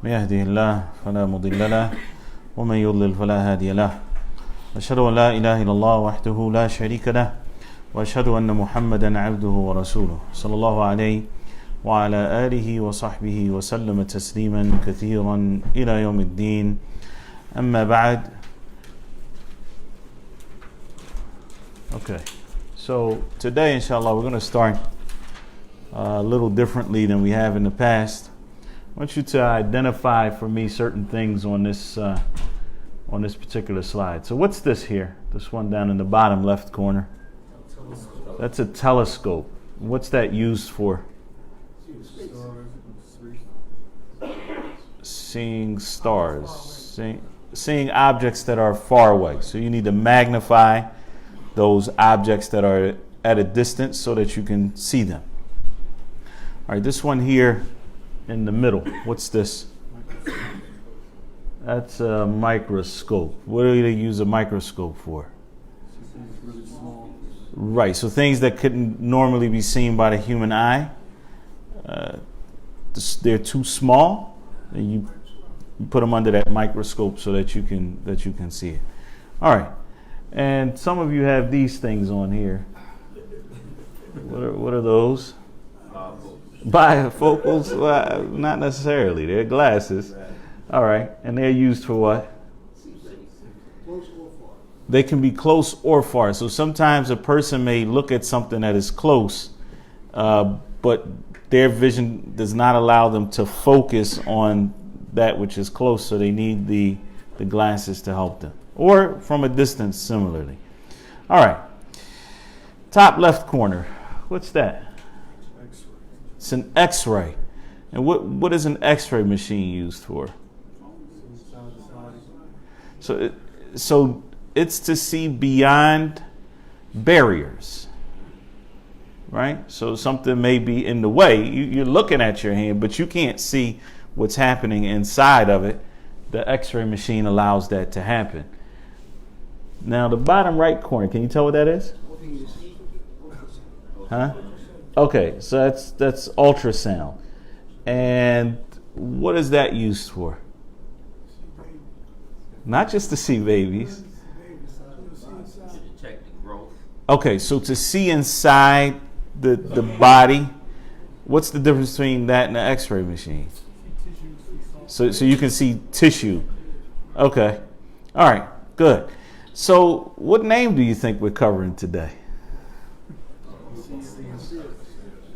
من يهده الله فلا مضل له ومن يضلل فلا هادي له أشهد أن لا إله إلا الله وحده لا شريك له وأشهد أن محمدا عبده ورسوله صلى الله عليه وعلى آله وصحبه وسلم تسليما كثيرا إلى يوم الدين أما بعد. Okay, so today inshallah we're going to start a little differently than we have in the past. I want you to identify for me certain things on this particular slide. So what's this here? This one down in the bottom left corner. That's a telescope. What's that used for? Seeing stars. Seeing objects that are far away. So you need to magnify those objects that are at a distance so that you can see them. All right, this one here in the middle, what's this? That's a microscope. What do they use a microscope for? Right, so things that couldn't normally be seen by the human eye, they're too small, and you put them under that microscope so that you can see it. All right. And some of you have these things on here. What are those? Bifocals? Well, not necessarily. They're glasses. All right. And they're used for what? They can be close or far. So sometimes a person may look at something that is close, but their vision does not allow them to focus on that which is close. So they need the glasses to help them. Or from a distance, similarly. All right. Top left corner. What's that? X-ray. It's an X-ray. And what is an X-ray machine used for? So it's to see beyond barriers. Right? So something may be in the way. You're looking at your hand, but you can't see what's happening inside of it. The X-ray machine allows that to happen. Now, the bottom right corner, can you tell what that is? Huh? Okay, so that's ultrasound. And what is that used for? Not just to see babies. To detect the growth. Okay, so to see inside the body, what's the difference between that and the X-ray machine? So you can see tissue. Okay. All right, good. So, what name do you think we're covering today?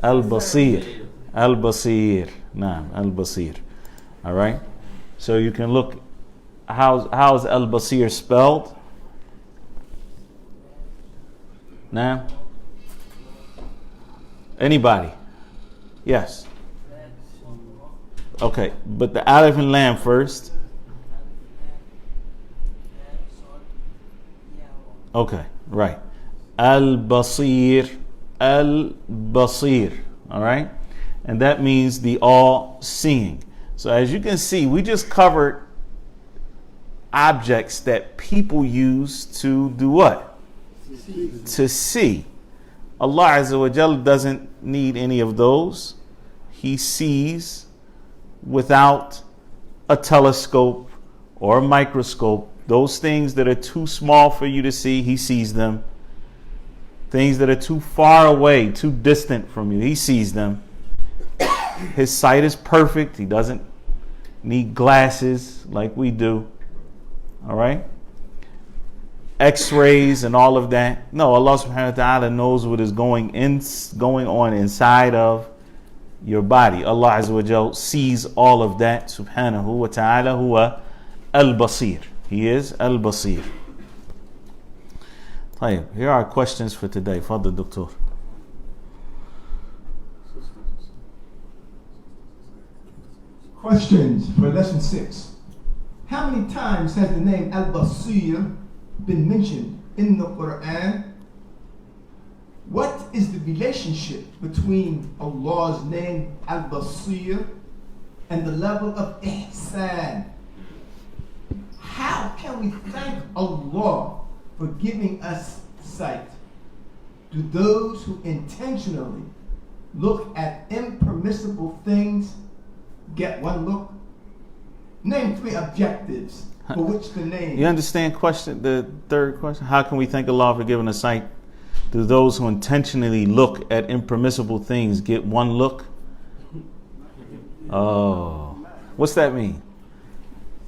Al-Basir. Al-Basir. Naam, Al-Basir. All right. So you can look. How's Al-Basir spelled? Naam. Anybody? Yes. Okay, but the alif and lam first. Okay, right. Al-Basir. Al-Basir. All right? And that means the all-seeing. So as you can see, we just covered objects that people use to do what? To see. Allah Azza wa Jal doesn't need any of those. He sees without a telescope or a microscope. Those things that are too small for you to see, he sees them. Things that are too far away, too distant from you, he sees them. His sight is perfect. He doesn't need glasses like we do. All right? X-rays and all of that. No, Allah subhanahu wa ta'ala knows what is going on inside of your body. Allah Azza wa Jal sees all of that. Subhanahu wa ta'ala huwa al-Basir. He is Al-Basir. Here are questions for today. Fadl, Doctor. Questions for lesson 6. How many times has the name Al-Basir been mentioned in the Quran? What is the relationship between Allah's name Al-Basir and the level of ihsan? How can we thank Allah for giving us sight? Do those who intentionally look at impermissible things get one look? Name 3 objectives for which the name. You understand the third question? How can we thank Allah for giving us sight? Do those who intentionally look at impermissible things get one look? Oh, what's that mean?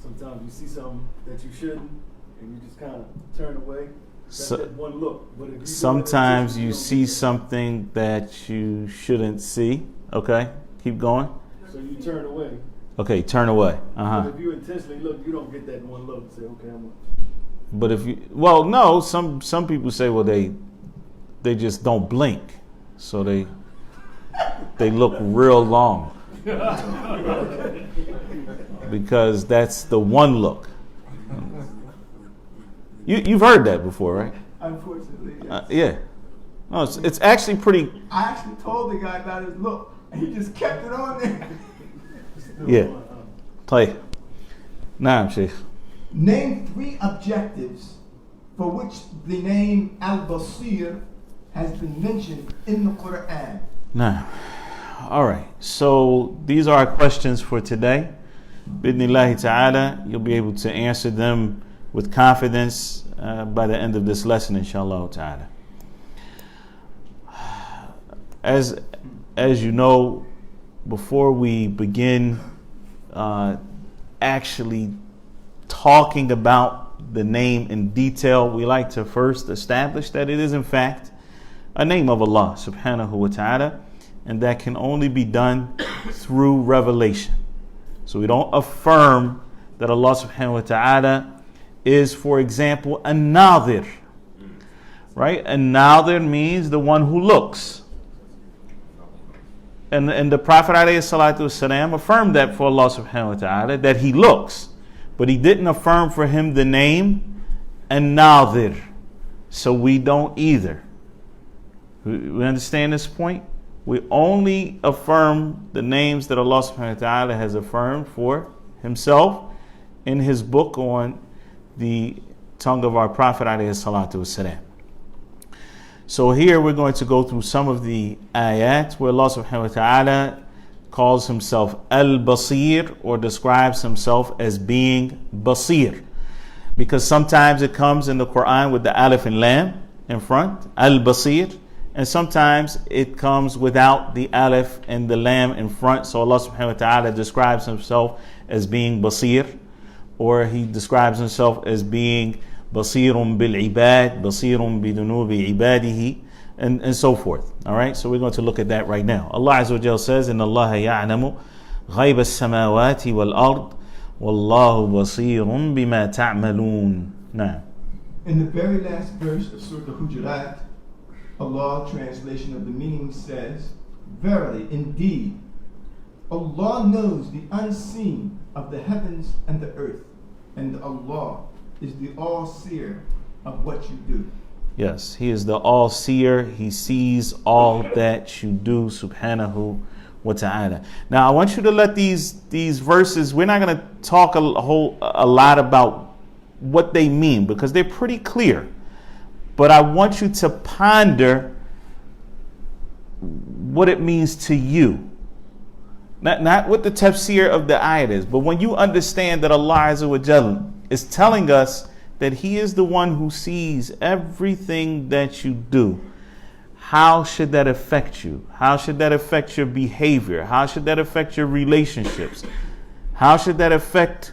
Sometimes you see something that you shouldn't, and you just kind of turn away. That's that one look. But if you Sometimes you see something that you shouldn't see. Okay, keep going. So you turn away. Okay, turn away. But if you intentionally look, you don't get that one look. Say, okay, I'm. But if you, well, no, some people say, well, they just don't blink, so they look real long because that's the one look. You've heard that before, right? Unfortunately, yes. Yeah. No, it's actually pretty. I actually told the guy about his look, and he just kept it on there. Yeah. Play. Naam, Shaykh. Name 3 objectives for which the name Al-Basir has been mentioned in the Quran. Naam. All right. So these are our questions for today. Bidnillahi ta'ala, you'll be able to answer them with confidence by the end of this lesson, inshallah ta'ala. As you know, before we begin actually talking about the name in detail, we like to first establish that it is in fact a name of Allah subhanahu wa ta'ala, and that can only be done through revelation. So we don't affirm that Allah subhanahu wa ta'ala is, for example, an-nadir, right? An-nadir means the one who looks. And the Prophet ﷺ affirmed that for Allah subhanahu wa ta'ala, that he looks. But he didn't affirm for him the name an-nadir. So we don't either. We understand this point? We only affirm the names that Allah subhanahu wa ta'ala has affirmed for himself in his book on the tongue of our Prophet ﷺ. So here we're going to go through some of the ayat where Allah subhanahu wa ta'ala calls himself Al-Basir, or describes himself as being Basir. Because sometimes it comes in the Quran with the Alif and Lam in front, Al-Basir, and sometimes it comes without the Alif and the Lam in front. So Allah subhanahu wa ta'ala describes himself as being Basir, or he describes himself as being Basirun bil ibad, Basirun bidunubi ibadihi, and so forth. All right, so we're going to look at that right now. Allah Azza wa Jalla says, "Inna Allah ya'lamu ghayb as-samawati wal ard, wallahu basirun bima ta'malun." Now, in the very last verse of Surah Al-Hujurat, Allah, translation of the meaning, says, "Verily, indeed, Allah knows the unseen of the heavens and the earth, and Allah is the all-seer of what you do." yes, he is the all-seer. He sees all that you do, subhanahu wa ta'ala. Now, I want you to let these verses, we're not going to talk a lot about what they mean, because they're pretty clear. But I want you to ponder what it means to you. Not what the tafsir of the ayat is, but when you understand that Allah Azza wa Jalla is telling us that he is the one who sees everything that you do, how should that affect you? How should that affect your behavior? How should that affect your relationships? How should that affect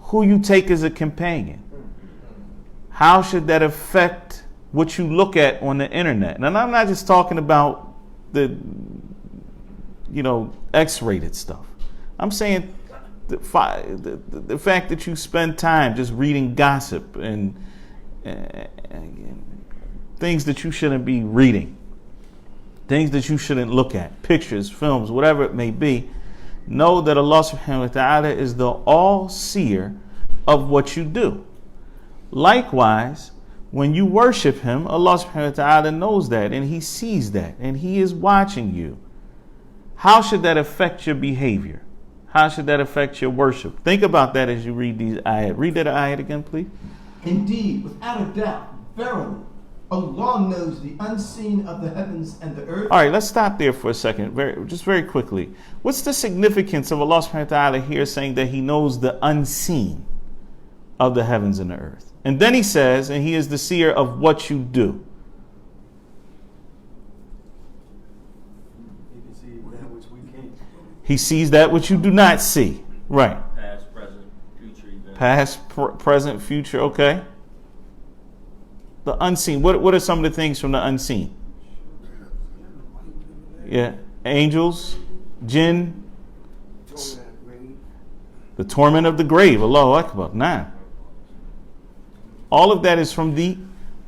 who you take as a companion? How should that affect what you look at on the internet? And I'm not just talking about the X-rated stuff. I'm saying the fact that you spend time just reading gossip and things that you shouldn't be reading, things that you shouldn't look at, pictures, films, whatever it may be. Know that Allah subhanahu wa ta'ala is the all-seer of what you do. Likewise, when you worship him, Allah subhanahu wa ta'ala knows that, and he sees that, and he is watching you. How should that affect your behavior? How should that affect your worship? Think about that as you read these ayat. Read that ayat again, please. Indeed, without a doubt, verily, Allah knows the unseen of the heavens and the earth. All right, let's stop there for a second, very quickly. What's the significance of Allah subhanahu wa ta'ala here saying that He knows the unseen of the heavens and the earth? And then He says, and He is the seer of what you do. He can see that which we can't. He sees that which you do not see. Right. Past, present, future events. Past, present, future, okay. The unseen. What are some of the things from the unseen? Yeah. Angels, jinn, the torment of the grave. Allahu Akbar. Nah. All of that is from the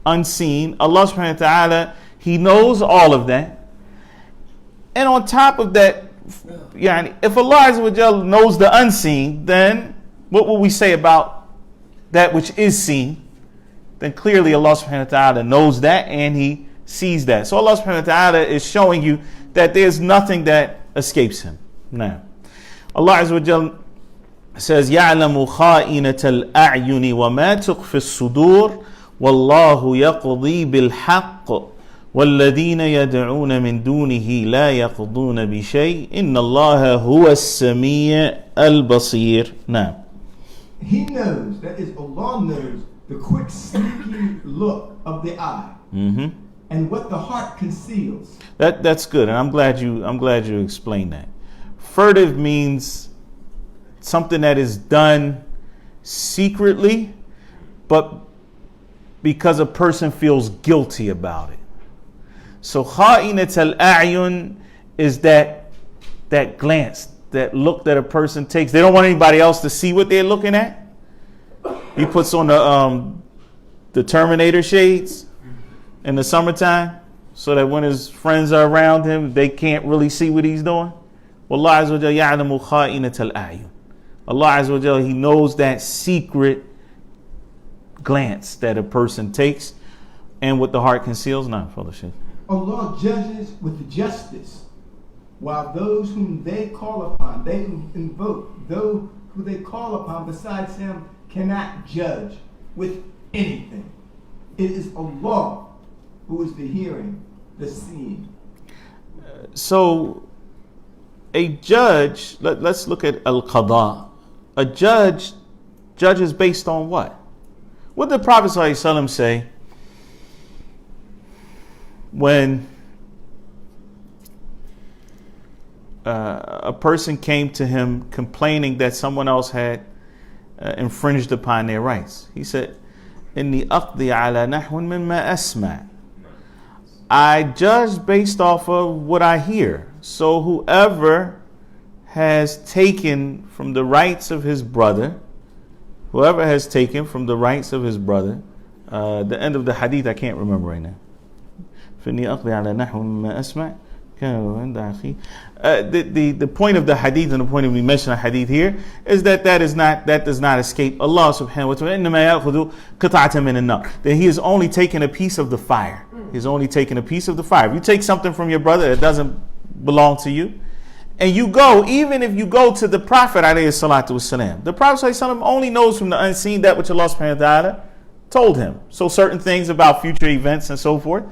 unseen. Allah subhanahu wa ta'ala, He knows all of that. And on top of that, if Allah Azza wa Jalla knows the unseen, then what will we say about that which is seen? Then clearly Allah subhanahu wa ta'ala knows that and He sees that. So Allah subhanahu wa ta'ala is showing you that there's nothing that escapes Him. Now, Allah Azza wa Jalla says, يَعْلَمُ خَائِنَةَ الْأَعْيُنِ وَمَا تُخْفِي الصُّدُورِ وَاللَّهُ يَقْضِي بِالْحَقِّ وَالَّذِينَ يَدْعُونَ مِن دُونِهِ لَا يَقْضُونَ بِشَيْءٍ إِنَّ اللَّهَ هُوَ السَّمِيعُ الْبَصِيرُ. Now, He knows, that is, Allah knows the quick, sneaky look of the eye and what the heart conceals. That's good, and I'm glad you explained that. Furtive means something that is done secretly, but because a person feels guilty about it. So kha'inat al-a'yun is that glance, that look that a person takes. They don't want anybody else to see what they're looking at. He puts on the Terminator shades in the summertime so that when his friends are around him, they can't really see what he's doing. Wallah Azza wa Jalla ya'lamu kha'inat al-a'yun. Allah Azza wa Jalla, He knows that secret glance that a person takes and what the heart conceals. Now, Father Shaykh. Allah judges with justice, while those whom they call upon, they invoke, those who they call upon besides Him cannot judge with anything. It is Allah who is the hearing, the seeing. So, a judge, let's look at al-qada. A judge judges based on what? What did the Prophet ﷺ say when a person came to him complaining that someone else had infringed upon their rights? He said, "Inni aqdi ala nahwin mimma asma." I judge based off of what I hear. So whoever has taken from the rights of his brother, the end of the hadith I can't remember right now. The point of the hadith and the point of we mention a hadith here is that does not escape Allah subhanahu wa ta'ala. That He is only taking a piece of the fire. He's only taking a piece of the fire. If you take something from your brother that doesn't belong to you, and you go, even if you go to the Prophet alayhi salatu wasalam, the Prophet ﷺ only knows from the unseen that which Allah subhanahu wa ta'ala told him. So certain things about future events and so forth.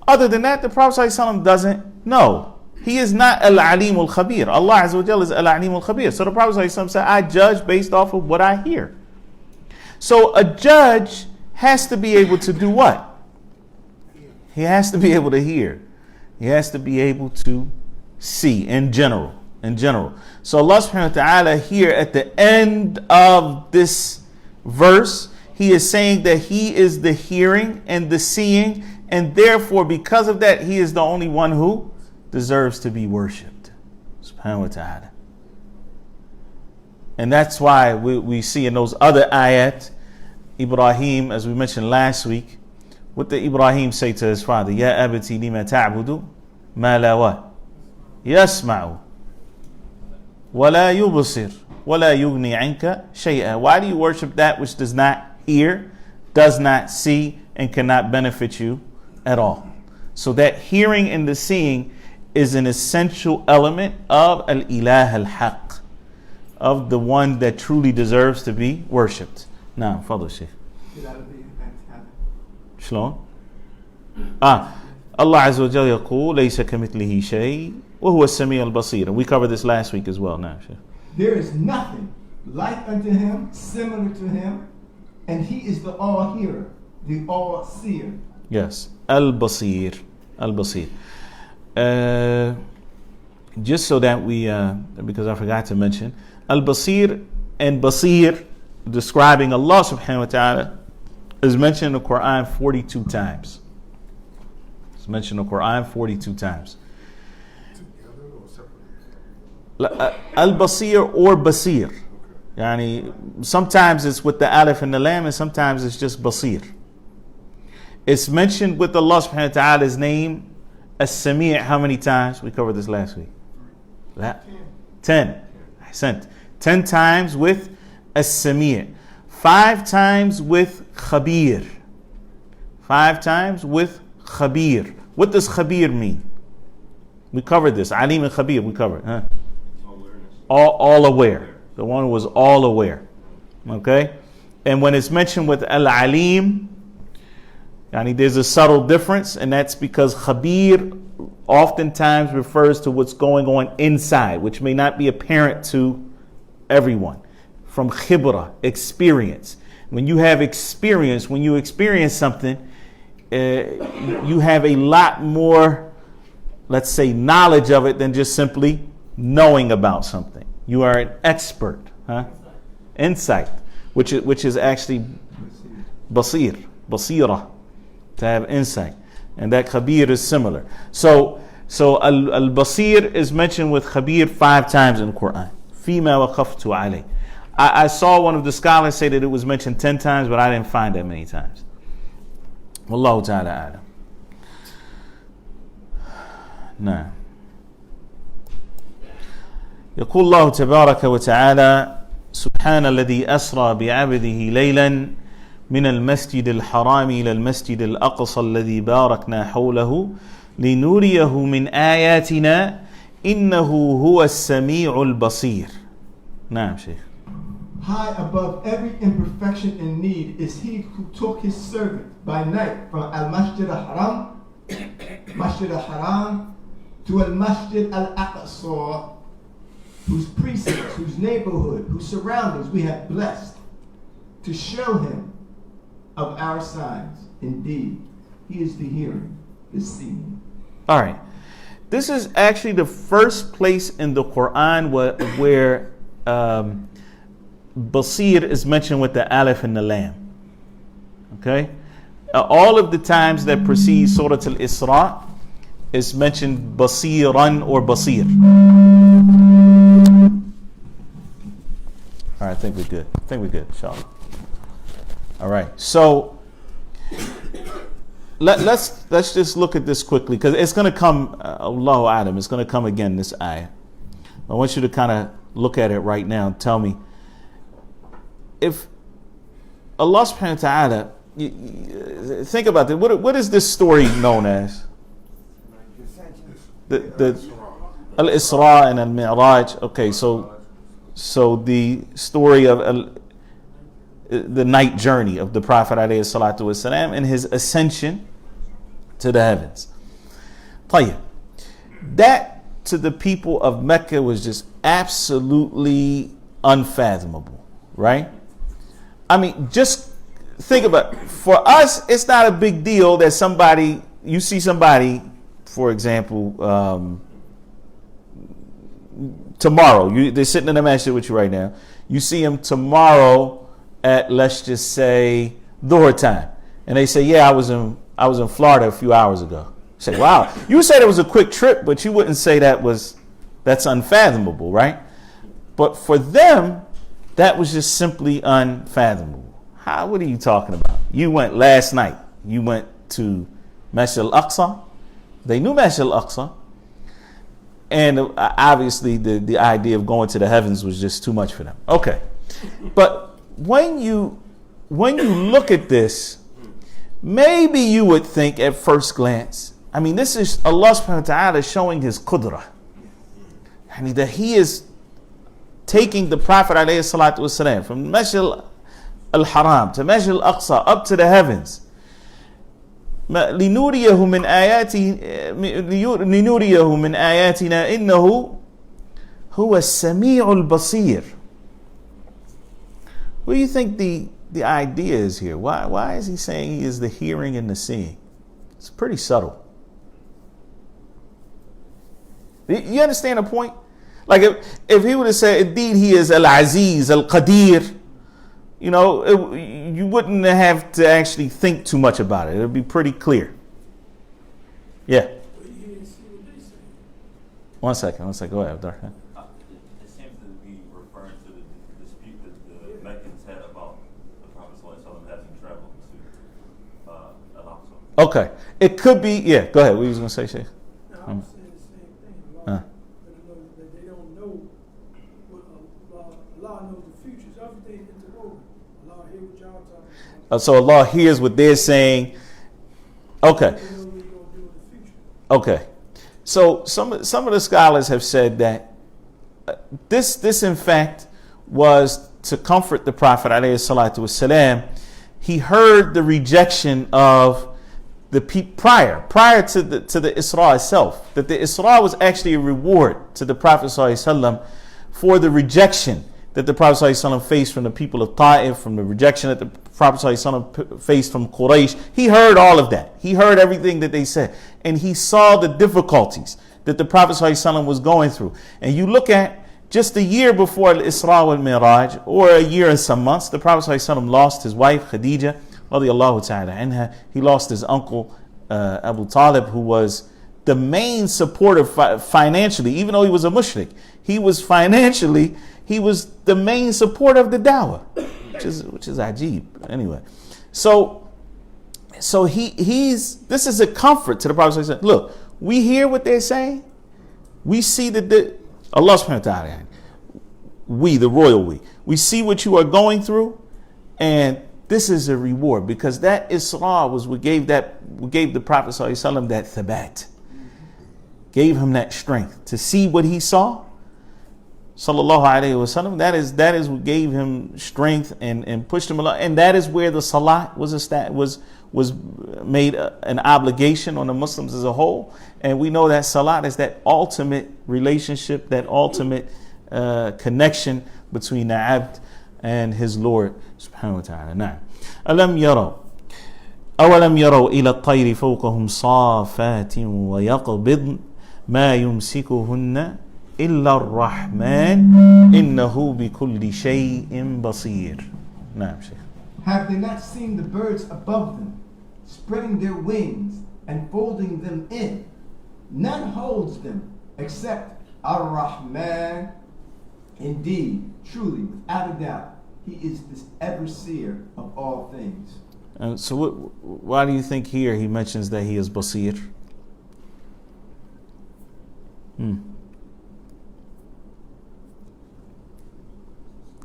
Other than that, the Prophet ﷺ doesn't know. He is not al-alim al-khabir. Allah Azza wa Jalla is al-alim al-khabir. So the Prophet ﷺ said, I judge based off of what I hear. So a judge has to be able to do what? He has to be able to hear. He has to be able to see in general. So Allah subhanahu wa ta'ala here at the end of this verse, He is saying that He is the hearing and the seeing, and therefore because of that He is the only one who deserves to be worshipped. Subhanahu wa ta'ala. And that's why we see in those other ayat, Ibrahim, as we mentioned last week, what did Ibrahim say to his father? Ya abati lima ta'budu ma la wa yasma'u wa la yubsir wa la yughni anka shay'a. Why do you worship that which does not hear, does not see, and cannot benefit you at all? So that hearing and the seeing is an essential element of al-ilah al-haq, of the one that truly deserves to be worshipped. Now, Fadl Shaykh. Shalom. Allah Azza wa Jalla يقول ليس كمثله شيء وهو السميع البصير. And we covered this last week as well. Now, there is nothing like unto him, similar to him, and he is the all-hearer, the all-seer. Yes, al-Basir. Al-Basir. Just so that we, because I forgot to mention, al-Basir and Basir, describing Allah subhanahu wa ta'ala, is mentioned in the Quran 42 times. It's mentioned in the Quran 42 times. Together or separately? Al-Basir or Basir. Yani, sometimes it's with the alif and the lam, and sometimes it's just Basir. It's mentioned with Allah subhanahu wa ta'ala's name, As-Sami' how many times? We covered this last week. 10. 10 times with As-Sami'. 5 times with Khabir. 5 times with Khabir. What does Khabir mean? We covered this. Alim and Khabir, we covered. Huh? Awareness. All aware. The one who was all aware. Okay? And when it's mentioned with Al-Alim, there's a subtle difference, and that's because Khabir oftentimes refers to what's going on inside, which may not be apparent to everyone. From khibra, experience. When you have experience, when you experience something, you have a lot more, let's say, knowledge of it than just simply knowing about something. You are an expert, huh? Insight, which is actually basira, to have insight, and that khabir is similar. So al-basir is mentioned with khabir 5 times in the Quran. Fima waqaftu alayh. I saw one of the scholars say that it was mentioned 10 times, but I didn't find that many times. Wallahu ta'ala a'lam. Nah. يقول الله تبارك وتعالى سبحان الذي أسرى بعبده ليلا من المسجد الحرام إلى المسجد الأقصى الذي باركنا حوله لنريه من آياتنا إنه هو السميع البصير. نعم شيخ. High above every imperfection and need is he who took his servant by night from Al-Masjid Al-Haram, Masjid Al-Haram, to Al-Masjid Al-Aqsa, whose precincts, whose neighborhood, whose surroundings we have blessed, to show him of our signs. Indeed, he is the hearing, the seeing. All right. This is actually the first place in the Quran where Basir is mentioned with the alif and the lam. Okay? All of the times that precede Surah Al-Isra is mentioned Basiran or Basir. All right, I think we're good. Inshallah. All right. So let's just look at this quickly, because it's going to come, Allahu A'lam, it's going to come again, this ayah. I want you to kind of look at it right now and tell me, if Allah subhanahu wa ta'ala, think about that. What is this story known as? The Al-Isra and Al-Mi'raj. Okay, so the story of the night journey of the Prophet alayhi salatu wasalam and his ascension to the heavens. طيب. That to the people of Mecca was just absolutely unfathomable, right? I mean, just think about it. For us, it's not a big deal that you see somebody, for example, tomorrow, they're sitting in the masjid with you right now. You see them tomorrow at, let's just say, Dhuhr time. And they say, yeah, I was in Florida a few hours ago. You say, wow, you would say that was a quick trip, but you wouldn't say that's unfathomable, right? But for them, that was just simply unfathomable. What are you talking about? You went last night. You went to Masjid al-Aqsa. They knew Masjid al-Aqsa. And obviously the idea of going to the heavens was just too much for them. Okay. But when you look at this, maybe you would think at first glance, I mean, this is Allah subhanahu wa ta'ala showing his qudra. I mean, that he is taking the Prophet alayhi salatu wasalam from Masjid al-Haram to Masjid al-Aqsa up to the heavens. لنريه من آياتنا إنه هو السميع البصير. What do you think the idea is here? Why is he saying he is the hearing and the seeing? It's pretty subtle. You understand the point? Like if he would have said, indeed he is Al-Aziz, Al-Qadir, you know, you wouldn't have to actually think too much about it. It would be pretty clear. Yeah. One second. Go ahead, Abdar. It seems to be referring to the dispute that the Meccans had about the Prophet ﷺ having traveled to Al-Aqsa. Okay. It could be, yeah, go ahead. What were you going to say, Shaykh? No, I'm saying the same thing. Allah, that they don't know what Allah knows the future. So everything interwoven. Allah hear what y'all talking about. So Allah hears what they're saying. Okay. They know what He's gonna do in the future. Okay. So some of the scholars have said that this in fact was to comfort the Prophet alayhi salatu wasalam. He heard the rejection of the prior to the Isra itself, that the Isra was actually a reward to the Prophet sallallahu alaihi wasallam for the rejection that the Prophet sallallahu alaihi wasallam faced from the people of Ta'if, from the rejection that the Prophet sallallahu alaihi wasallam faced from Quraysh. He heard all of that. He heard everything that they said, and he saw the difficulties that the Prophet sallallahu alaihi wasallam was going through. And you look at just a year before Al-Isra wal-Miraj, or a year and some months, the Prophet sallallahu alaihi wasallam lost his wife Khadija radiyallahu ta'ala anha. He lost his uncle Abu Talib, who was the main supporter financially. Even though he was a mushrik, he was the main supporter of the dawah, which is ajib. Anyway, so this is a comfort to the Prophet. Look, we hear what they're saying. We see that Allah subhanahu wa ta'ala, the royal we see what you are going through, and this is a reward, because that Isra was what gave the Prophet sallallahu alaihi wasallam that thabat, gave him that strength to see what he saw. Sallallahu alaihi wasallam. That is what gave him strength and pushed him along. And that is where the salat was made an obligation on the Muslims as a whole. And we know that salat is that ultimate relationship, that ultimate connection between the abd and his Lord subhanahu wa ta'ala. Now, أَوَلَمْ يَرَوْا إِلَى الطَّيْرِ فَوْقَهُمْ صَافَاتٍ وَيَقْبِضْنَ مَا يُمْسِكُهُنَّ إِلَّا الرَّحْمَنِ إِنَّهُ بِكُلِّ شَيْءٍ بَصِيرٌ. نعم شيخ. Have they not seen the birds above them, spreading their wings and folding them in? None holds them except Ar-Rahman. Indeed, truly, without a doubt, He is this ever-seer of all things. And so why do you think here he mentions that he is Basir?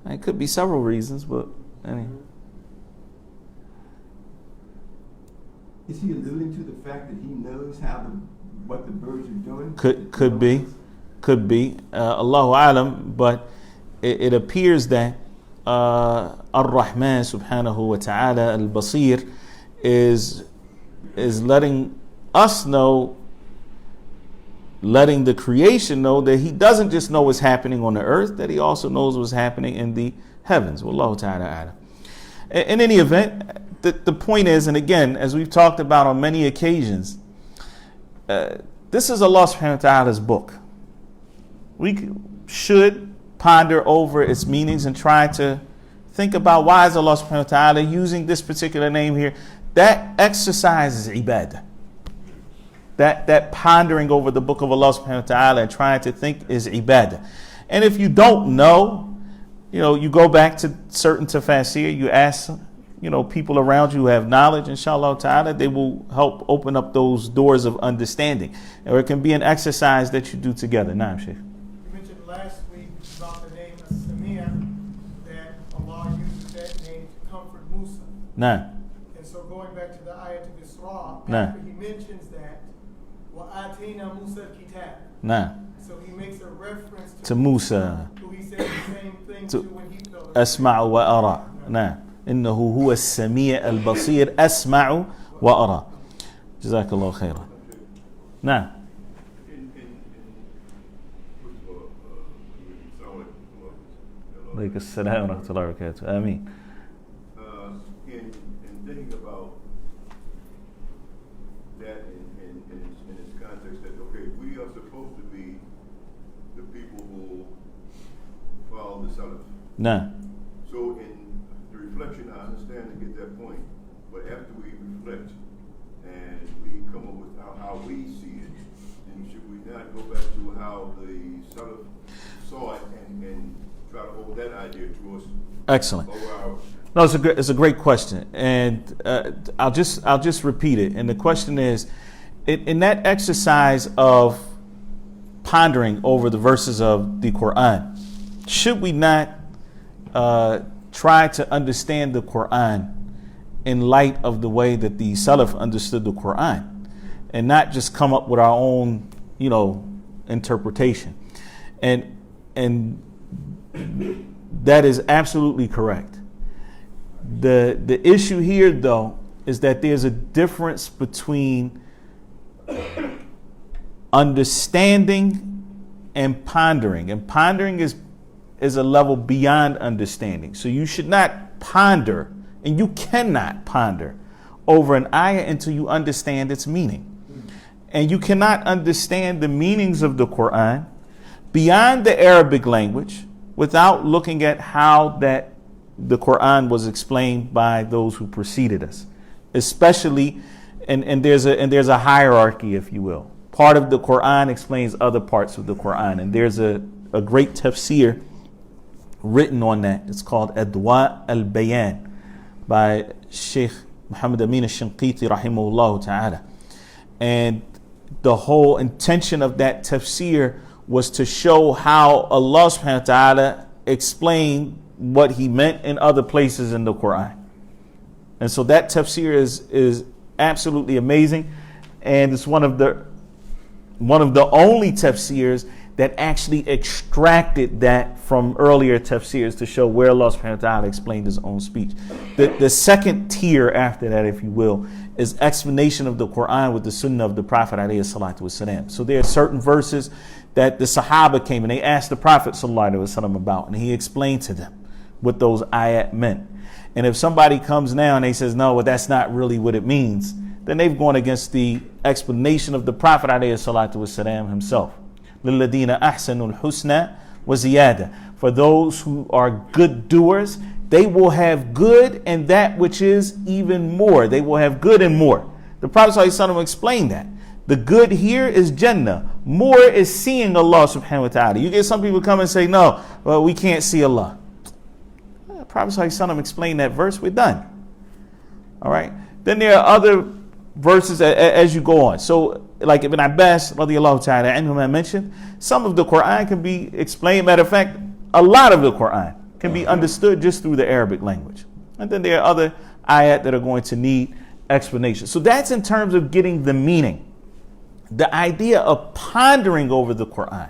It could be several reasons, but anyway. Is he alluding to the fact that he knows what the birds are doing? Could be. Allahu alam, but it appears that Ar-Rahman subhanahu wa ta'ala al-Basir is letting us know, letting the creation know that he doesn't just know what's happening on the earth, that he also knows what's happening in the heavens. Wallahu ta'ala alam. In any event, the point is, and again, as we've talked about on many occasions, this is Allah subhanahu wa ta'ala's book. We should ponder over its meanings and try to think about why is Allah subhanahu wa ta'ala using this particular name here. That exercise is ibadah. That pondering over the book of Allah subhanahu wa ta'ala and trying to think is ibadah. And if you don't know, you go back to certain tafasir, you ask, people around you who have knowledge, inshallah ta'ala, they will help open up those doors of understanding. Or it can be an exercise that you do together. Naam, Shaykh. You mentioned last week about the name of Samia, that Allah uses that name to comfort Musa. Naam. And so going back to the ayat of Isra, Nah. after he mentions that, وَآتَيْنَا مُوسَى الْكِتَابَ. Naam. So he makes a reference To Musa. who he said the same thing to when he felt أسمع وأرى. نعم. إنه هو السميع البصير أسمع وأرى. Jazakallah khairan. Now. Alaykum as-salam wa rahmatullahi wa barakatuh. Ameen. In thinking about that in its context, that okay, we are supposed to be the people who follow the Salaf. Nah. So in the reflection, I understand to get that point, but after we reflect and we come up with how we see it, then should we not go back to how the Salaf saw it and try to hold that idea to us? Excellent. No, it's a great question, and I'll just repeat it. And the question is, in that exercise of pondering over the verses of the Quran, should we not try to understand the Quran in light of the way that the Salaf understood the Quran, and not just come up with our own, interpretation? And that is absolutely correct. The issue here, though, is that there's a difference between understanding and pondering. And pondering is a level beyond understanding. So you should not ponder, and you cannot ponder over an ayah until you understand its meaning. And you cannot understand the meanings of the Quran beyond the Arabic language without looking at how that the Quran was explained by those who preceded us, especially, and there's a hierarchy, if you will. Part of the Quran explains other parts of the Quran, and there's a great tafsir written on that. It's called Dawah al-Bayan by Shaykh Muhammad Amin al-Shinqiti rahimahullah ta'ala. And the whole intention of that tafsir was to show how Allah subhanahu wa ta'ala explained what he meant in other places in the Quran. And so that tafsir is absolutely amazing, and it's one of the only tafsirs that actually extracted that from earlier tafsirs to show where Allah subhanahu wa ta'ala explained his own speech. The second tier after that, if you will, is explanation of the Quran with the sunnah of the Prophet alayhi salatu wasalam. So there are certain verses that the Sahaba came and they asked the Prophet sallallahu alaihi wasallam about, and he explained to them what those ayat meant. And if somebody comes now and they says, no, well, that's not really what it means, then they've gone against the explanation of the Prophet alayhi salatu wasalam himself. لِلَّذِينَ أَحْسَنُوا الْحُسْنَى وَزِيَادَةً. For those who are good doers, they will have good and that which is even more. They will have good and more. The Prophet ﷺ explained that. The good here is Jannah. More is seeing Allah subhanahu wa ta'ala. You get some people come and say, no, well, we can't see Allah. The Prophet ﷺ explained that verse, we're done. All right. Then there are other verses as you go on. So like Ibn Abbas radiallahu ta'ala anhum I mentioned, some of the Quran can be explained. Matter of fact, a lot of the Quran can be understood just through the Arabic language. And then there are other ayat that are going to need explanation. So that's in terms of getting the meaning. The idea of pondering over the Quran,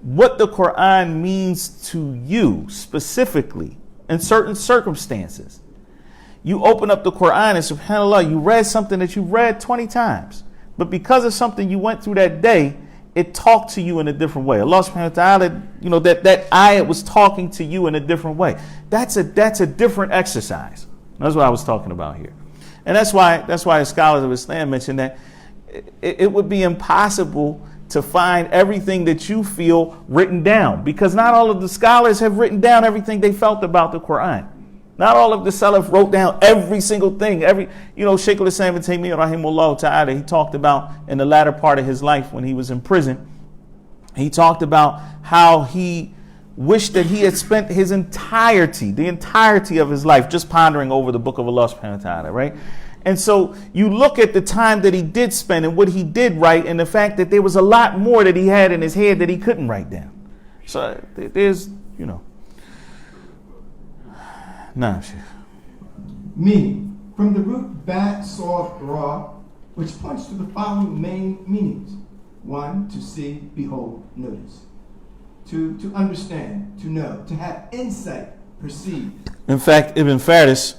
what the Quran means to you specifically in certain circumstances. You open up the Quran and subhanAllah, you read something that you read 20 times. But because of something you went through that day, it talked to you in a different way. Allah subhanahu wa ta'ala, that ayat was talking to you in a different way. That's a different exercise. That's what I was talking about here. And that's why the scholars of Islam mentioned that it would be impossible to find everything that you feel written down, because not all of the scholars have written down everything they felt about the Quran. Not all of the Salaf wrote down every single thing. Shaykh al-Islam ibn Taymiyyah rahimahullah ta'ala, he talked about in the latter part of his life when he was in prison, he talked about how he wished that he had spent the entirety of his life just pondering over the book of Allah subhanahu wa ta'ala, right? And so you look at the time that he did spend and what he did write, and the fact that there was a lot more that he had in his head that he couldn't write down. So there's, Nah, Sheikh. Meaning, from the root bat, saw, ra, which points to the following main meanings. 1, to see, behold, notice. 2, to understand, to know, to have insight, perceive. In fact, Ibn Faris,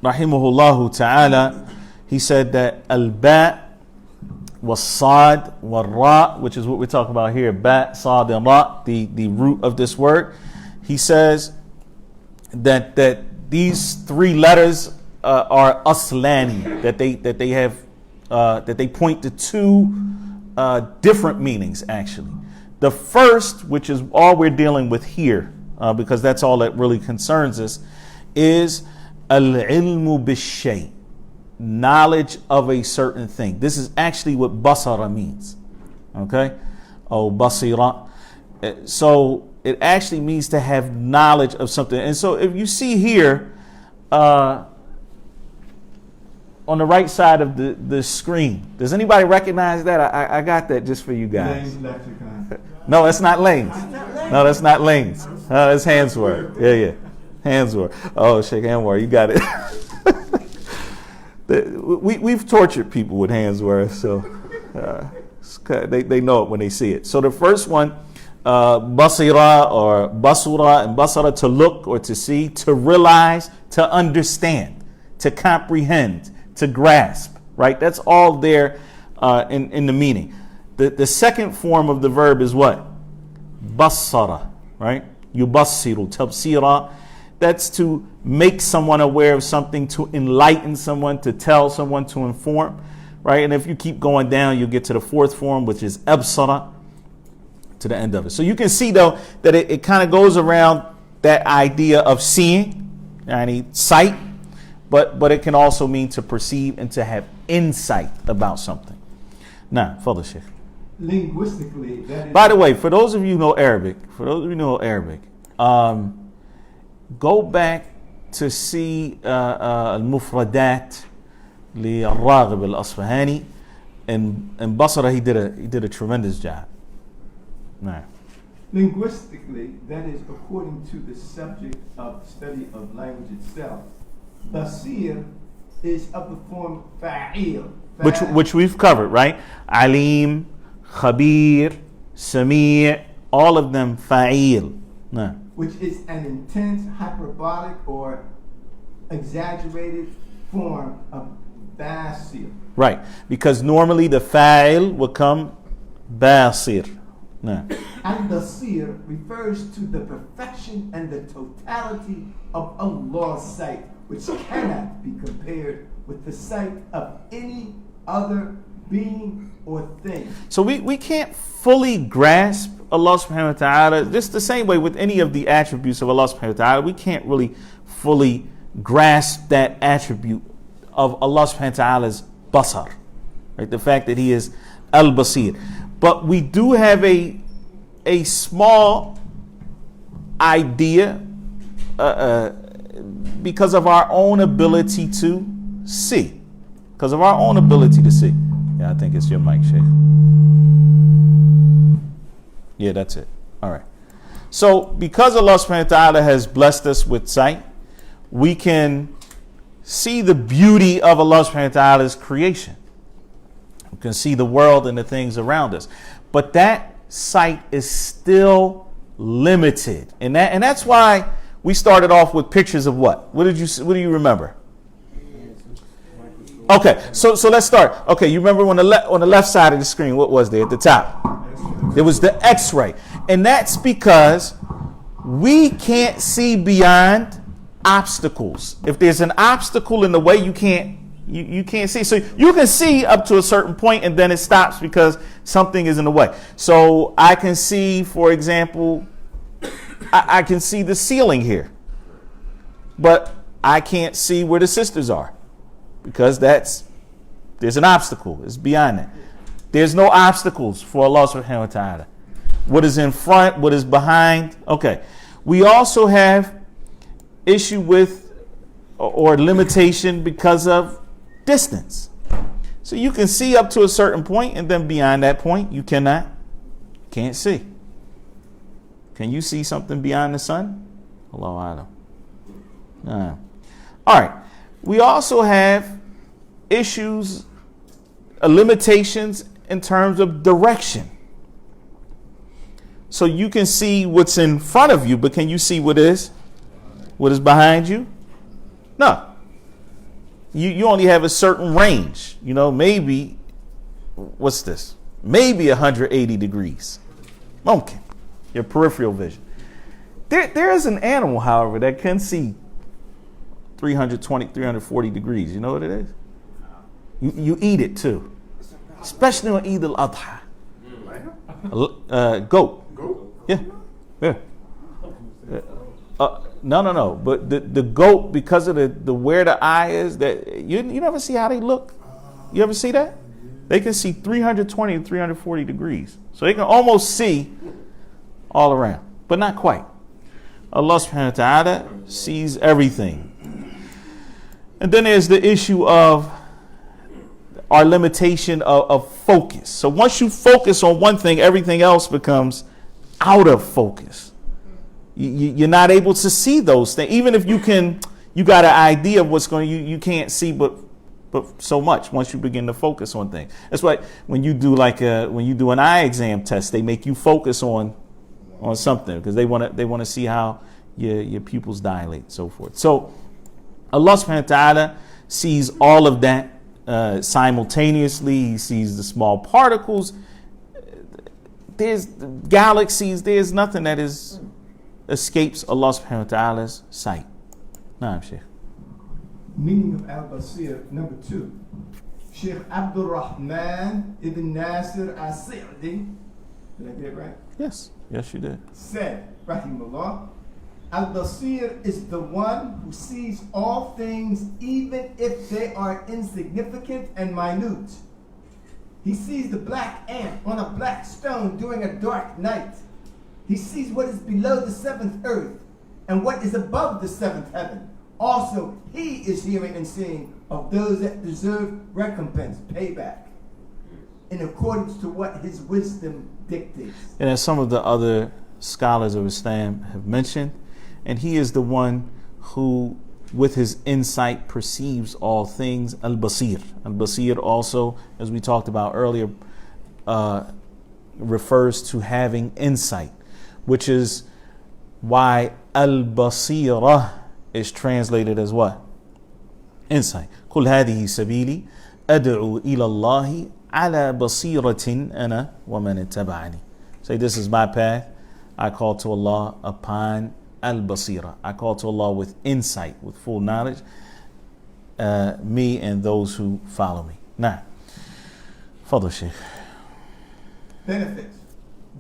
rahimahullah ta'ala, he said that al-ba was sad wa ra, which is what we're talking about here, ba, sad, and ra, the root of this word. He says that these three letters are aslani, that they have that they point to two different meanings actually. The first, which is all we're dealing with here, because that's all that really concerns us, is al-ilmu bish-shay, knowledge of a certain thing. This is actually what basara means. Okay? Oh, basira. So it actually means to have knowledge of something. And so if you see here, on the right side of the screen, does anybody recognize that? I got that just for you guys. No, that's not lanes. No, that's not lanes. That's Hansworth. Yeah. Hansworth. Oh, Shaykh Anwar, you got it. We've tortured people with Hansworth, so they know it when they see it. So the first one, basira or basura, and basara, to look or to see, to realize, to understand, to comprehend, to grasp, right? That's all there in the meaning. The second form of the verb is what? Basara, right? Yubassiru, tabsira. That's to make someone aware of something, to enlighten someone, to tell someone, to inform, right? And if you keep going down, you'll get to the fourth form, which is absara, to the end of it. So you can see, though, that it kind of goes around that idea of seeing, sight, but it can also mean to perceive and to have insight about something. Now, further, Sheikh. Linguistically, that is... By the way, for those of you who know Arabic, go back to see al-mufradat li-al-Raghib al-Asfahani, and Basra, he did a tremendous job. Nah. Linguistically, that is according to the subject of study of language itself. Basir is of the form fa'il. Which we've covered, right? Alim, Khabir, Sami', all of them fa'il. Nah. Which is an intense, hyperbolic, or exaggerated form of basir. Right, because normally the fa'il will come basir. Nah. And basir refers to the perfection and the totality of Allah's sight, which cannot be compared with the sight of any other being or thing. So we can't fully grasp Allah subhanahu wa ta'ala, just the same way with any of the attributes of Allah subhanahu wa ta'ala. We can't really fully grasp that attribute of Allah subhanahu wa ta'ala's basar, right? The fact that he is al-basir. But we do have a small idea because of our own ability to see. Because of our own ability to see. Yeah, I think it's your mic, Shaykh. Yeah, that's it. All right. So because Allah subhanahu wa ta'ala has blessed us with sight, we can see the beauty of Allah subhanahu wa ta'ala's creation. We can see the world and the things around us. But that sight is still limited. And that's why we started off with pictures of what? What do you remember? Okay, so let's start. Okay, you remember on the left side of the screen, what was there at the top? There was the X-ray. And that's because we can't see beyond obstacles. If there's an obstacle in the way, you can't see. So you can see up to a certain point and then it stops because something is in the way. So I can see, for example, I can see the ceiling here, but I can't see where the sisters are because there's an obstacle. It's beyond that. There's no obstacles for Allah subhanahu wa ta'ala. What is in front, what is behind. Okay. We also have issue with or limitation because of distance. So you can see up to a certain point and then beyond that point you can't see. Can you see something beyond the sun? Allahu A'lam. All right. We also have issues, limitations in terms of direction. So you can see what's in front of you, but can you see what is behind you? No. you only have a certain range. You know, maybe, what's this? Maybe 180 degrees. Mumkin, your peripheral vision. There is an animal, however, that can see 320, 340 degrees. You know what it is? You eat it too. Especially on Eid al-Adha. Goat. Yeah. No. But the goat, because of the where the eye is, that you never see how they look. You ever see that? They can see 320 to 340 degrees. So they can almost see all around, but not quite. Allah subhanahu wa ta'ala sees everything. And then there's the issue of our limitation of focus. So once you focus on one thing, everything else becomes out of focus. You're not able to see those things. Even if you got an idea of what's going on, you can't see but so much once you begin to focus on things. That's why when you do when you do an eye exam test, they make you focus on something because they want to see how your pupils dilate and so forth. So Allah subhanahu wa ta'ala sees all of that simultaneously. He sees the small particles. There's galaxies. There's nothing that escapes Allah subhanahu wa ta'ala's sight. Naam, Shaykh. Meaning of al-Basir, number 2. Shaykh Abdul Rahman ibn Nasir as-Sa'di, did I get it right? Yes, you did. Said, rahimahullah, al-Basir is the one who sees all things even if they are insignificant and minute. He sees the black ant on a black stone during a dark night. He sees what is below the 7th earth and what is above the 7th heaven. Also, he is hearing and seeing of those that deserve recompense, payback, in accordance to what his wisdom dictates. And as some of the other scholars of Islam have mentioned, and he is the one who, with his insight, perceives all things. Al-Basir. Al-Basir also, as we talked about earlier, refers to having insight, which is why Al-Basirah is translated as what? Insight. قُلْ هَذِهِ سَبِيلِي أَدْعُو إِلَى اللَّهِ عَلَى بَصِيرَةٍ أَنَا وَمَنِ اتَّبَعَنِي. Say, this is my path. I call to Allah upon al-basira. I call to Allah with insight, with full knowledge. Me and those who follow me. Now, Fadl Shaykh. Benefits.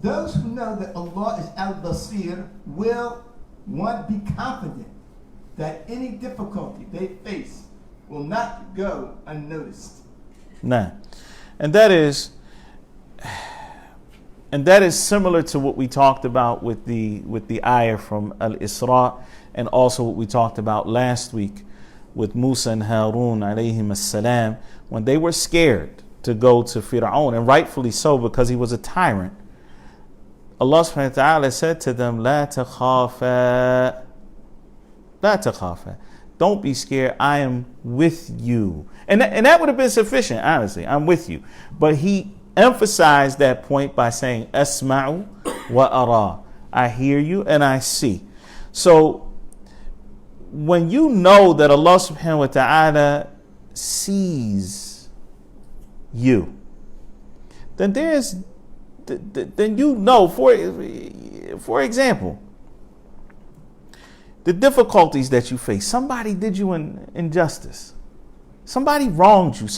Those who know that Allah is al-Basir will, one, be confident that any difficulty they face will not go unnoticed. Nah. And that is similar to what we talked about with the ayah from Al-Isra, and also what we talked about last week with Musa and Harun alayhim as-salam, when they were scared to go to Fir'aun, and rightfully so, because he was a tyrant. Allah subhanahu wa ta'ala said to them, La takhafa. La takhafa. Don't be scared. I am with you. And that would have been sufficient, honestly. I'm with you. But he emphasized that point by saying, Asma'u wa ara. I hear you and I see. So when you know that Allah subhanahu wa ta'ala sees you, then you know, for example, the difficulties that you face. Somebody did you an injustice. Somebody wronged you.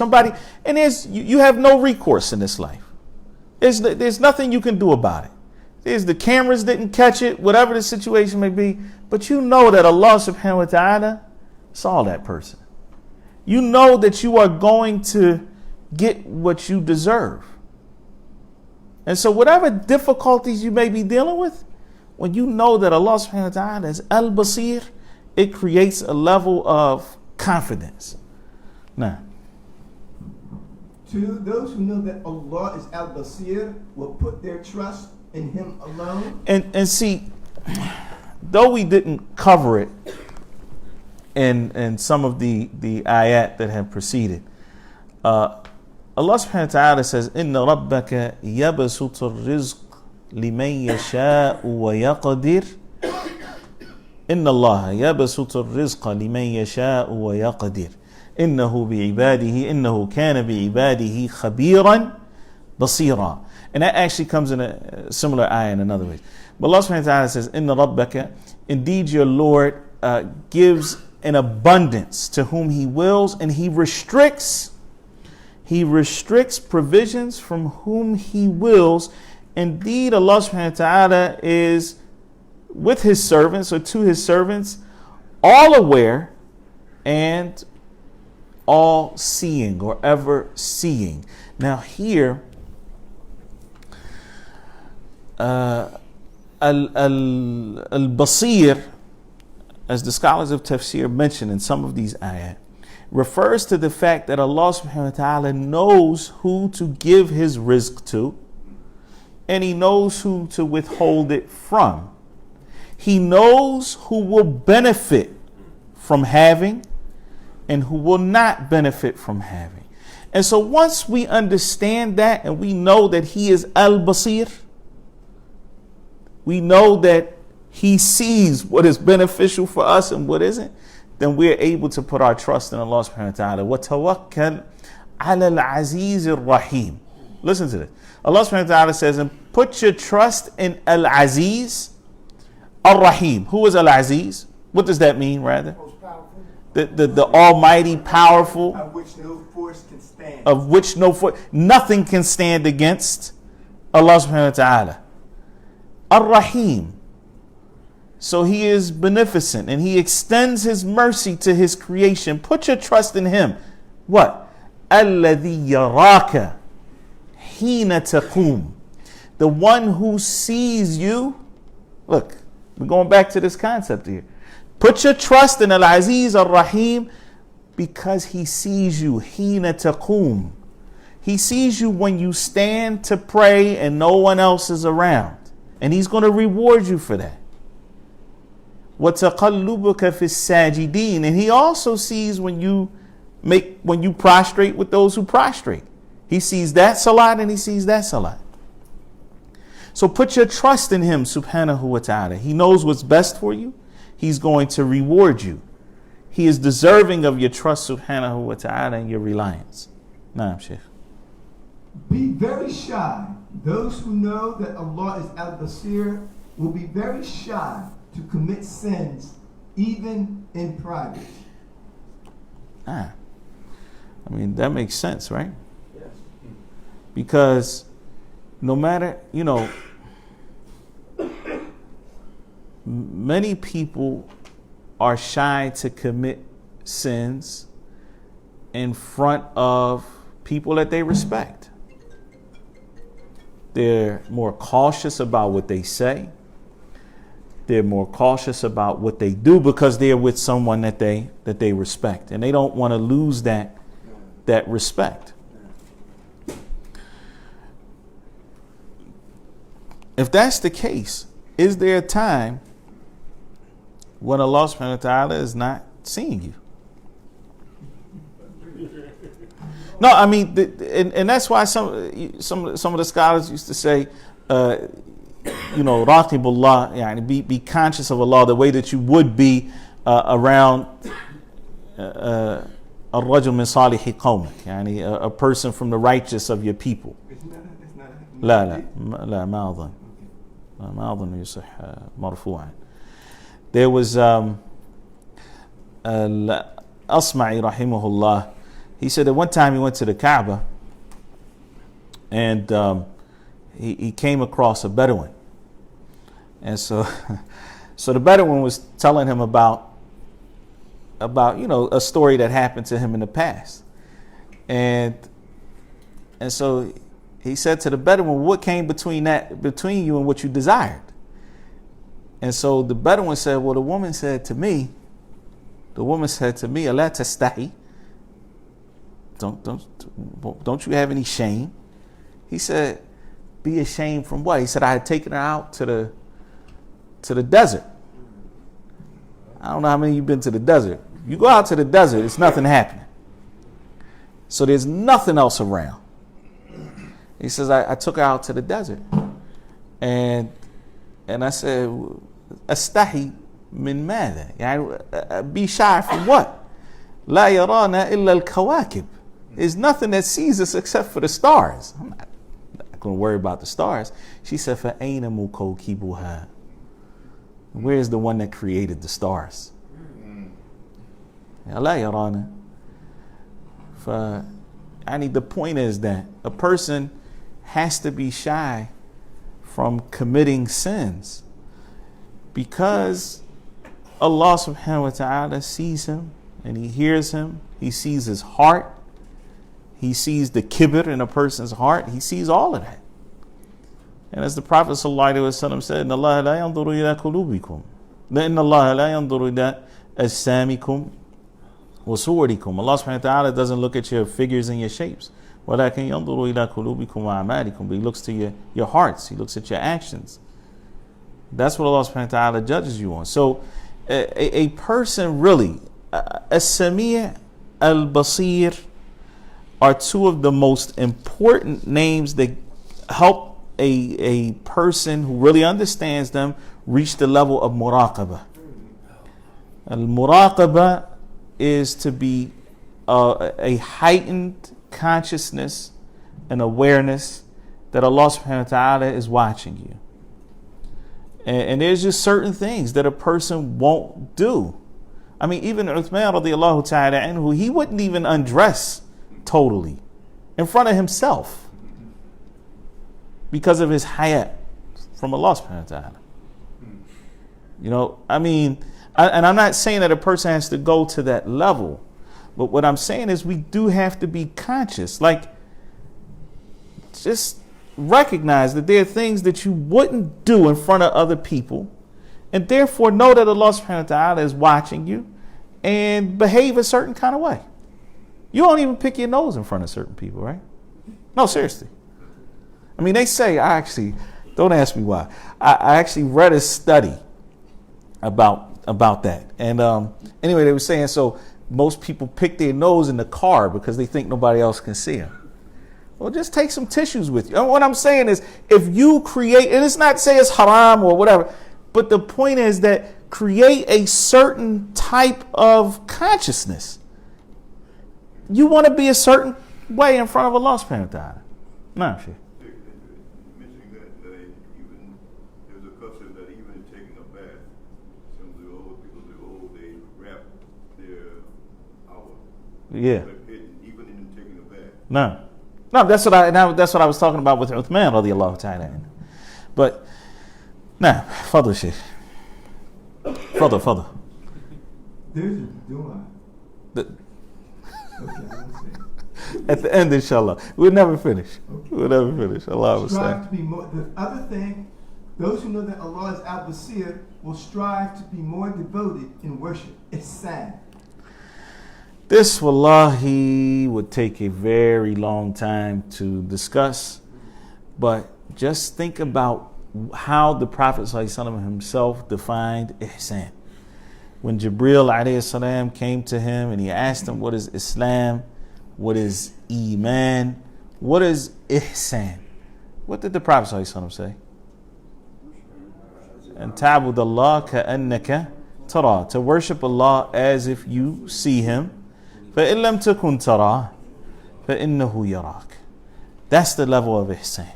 And you have no recourse in this life. There's nothing you can do about it. The cameras didn't catch it, whatever the situation may be. But you know that Allah subhanahu wa ta'ala saw that person. You know that you are going to get what you deserve. And so whatever difficulties you may be dealing with, when you know that Allah subhanahu wa ta'ala is al-Basir, it creates a level of confidence. Now, to those who know that Allah is al-Basir, will put their trust in Him alone. And see, though we didn't cover it in some of the ayat that have preceded, Allah subhanahu wa ta'ala says, Inna rabbaka yabasutu rizq liman yasha'u wa yaqdir. Inna Allah yabasutu rizqa liman yasha'u wa yaqdir. إنه بعباده إنه كان بعباده خبيرا بصيرا. And that actually comes in a similar ayah in another way. But Allah subhanahu wa ta'ala says, Inna rabbaka, indeed your Lord gives an abundance to whom he wills, and he restricts provisions from whom he wills. Indeed, Allah subhanahu wa ta'ala is with his servants, or to his servants, all aware and all seeing, or ever seeing. Now here, al-basir, as the scholars of tafsir mention in some of these ayat, refers to the fact that Allah subhanahu wa ta'ala knows who to give his rizq to, and he knows who to withhold it from. He knows who will benefit from having and who will not benefit from having. And so once we understand that, and we know that he is al-basir, we know that he sees what is beneficial for us and what isn't, then we're able to put our trust in Allah subhanahu wa ta'ala. وَتَوَكَّلْ عَلَى الْعَزِيزِ الرَّحِيمِ. Listen to this. Allah subhanahu wa ta'ala says, and put your trust in Al-Aziz Ar-Rahim. Who is Al-Aziz? What does that mean, rather? The almighty, powerful, Of which no force can stand. of which nothing can stand against Allah subhanahu wa ta'ala. Ar-Rahim. So he is beneficent and he extends his mercy to his creation. Put your trust in him. What? الَّذِي يَرَاكَ حِينَ تَقُومُ. The one who sees you. Look, we're going back to this concept here. Put your trust in Al-Aziz Ar-Rahim because he sees you. حِينَ تَقُومُ. He sees you when you stand to pray and no one else is around. And he's going to reward you for that. وَتَقَلُّبُكَ فِي السَّاجِدِينَ. And he also sees when you prostrate with those who prostrate. He sees that salat and he sees that salat. So put your trust in him, subhanahu wa ta'ala. He knows what's best for you. He's going to reward you. He is deserving of your trust, subhanahu wa ta'ala, and your reliance. Naam, Shaykh. Be very shy. Those who know that Allah is al-Basir will be very shy to commit sins, even in private. I mean, that makes sense, right? Yes. Because no matter, many people are shy to commit sins in front of people that they respect. They're more cautious about what they say. They're more cautious about what they do because they're with someone that they respect, and they don't want to lose that respect. If that's the case, is there a time when Allah subhanahu wa ta'ala is not seeing you? No, I mean, and that's why some of the scholars used to say, Raqibullah, yani be conscious of Allah the way that you would be around الرجل من صالح قومك, يعني a person from the righteous of your people. لا ما أظن يصح مرفوعا. There was Asma'i rahimahullah. He said that one time he went to the Kaaba and he came across a Bedouin. And so the Bedouin was telling him about a story that happened to him in the past. And so he said to the Bedouin, what came between you and what you desired? And so the Bedouin said, well, the woman said to me, Allah tastahi, don't you have any shame? He said, be ashamed from what? He said, I had taken her out to the desert. I don't know how many of you been to the desert. You go out to the desert, it's nothing happening. So there's nothing else around. He says, I took her out to the desert. And I said, Astahi min madha? Be shy from what? La yarana illa al-kawakib. There's nothing that sees us except for the stars. I'm not going to worry about the stars. She said, فَأَيْنَ مُكَوْكِبُهَا. Where's the one that created the stars? La yarana. The point is that a person has to be shy from committing sins because Allah subhanahu wa ta'ala sees him and he hears him. He sees his heart. He sees the kibr in a person's heart. He sees all of that. And as the Prophet sallallahu alaihi wasallam said, "Inna Allah la yanzuru ila qulubikum. Inna Allah la yanzuru ila ajsamikum wa suwarikum." Allah subhanahu wa ta'ala doesn't look at your figures and your shapes. وَلَكِنْ يَنْظُرُ إِلَىٰ قُلُوبِكُمْ وَأَعْمَالِكُمْ. But he looks to your hearts. He looks at your actions. That's what Allah subhanahu wa ta'ala judges you on. So a person really, as-Sami' al-Basir are two of the most important names that help a person who really understands them reach the level of muraqabah. Al-muraqabah is to be a heightened consciousness and awareness that Allah subhanahu wa ta'ala is watching you. And there's just certain things that a person won't do. I mean, even Uthman radiallahu ta'ala anhu, he wouldn't even undress totally in front of himself because of his hayat from Allah subhanahu wa ta'ala. You know, I mean, and I'm not saying that a person has to go to that level, but what I'm saying is we do have to be conscious. Like, just recognize that there are things that you wouldn't do in front of other people, and therefore know that Allah subhanahu wa ta'ala is watching you and behave a certain kind of way. You don't even pick your nose in front of certain people, right? No, seriously. I mean, they say, don't ask me why. I actually read a study about that. And anyway, they were saying, so most people pick their nose in the car because they think nobody else can see them. Well, just take some tissues with you. And what I'm saying is, if you create, and it's not say it's haram or whatever, but the point is that create a certain type of consciousness. You want to be a certain way in front of Allah subhanahu wa ta'ala. No, shit. Mentioning that even there's a custom that even in taking a bath, some of the old people, they wrap their hour. Yeah. Even in taking a bath. No, that's what I was talking about with Uthman radiallahu ta'ala. But further Shaykh. Further. There's a dua. At the end, inshallah. We'll never finish. Okay. We'll never finish. Allah will Strive say. to be more. The other thing, those who know that Allah is al-Basir will strive to be more devoted in worship. It's sad. This, wallahi, would take a very long time to discuss, but just think about how the Prophet ﷺ himself defined ihsan. When Jibreel alayhi salam came to him and he asked him, what is Islam? What is Iman? What is ihsan? What did the Prophet ﷺ say? And ta'bud Allah ka'annaka tara, to worship Allah as if you see him. فَإِن لَمْ تَكُنْ تَرَاهُ فَإِنَّهُ يَرَاكَ. That's the level of ihsan.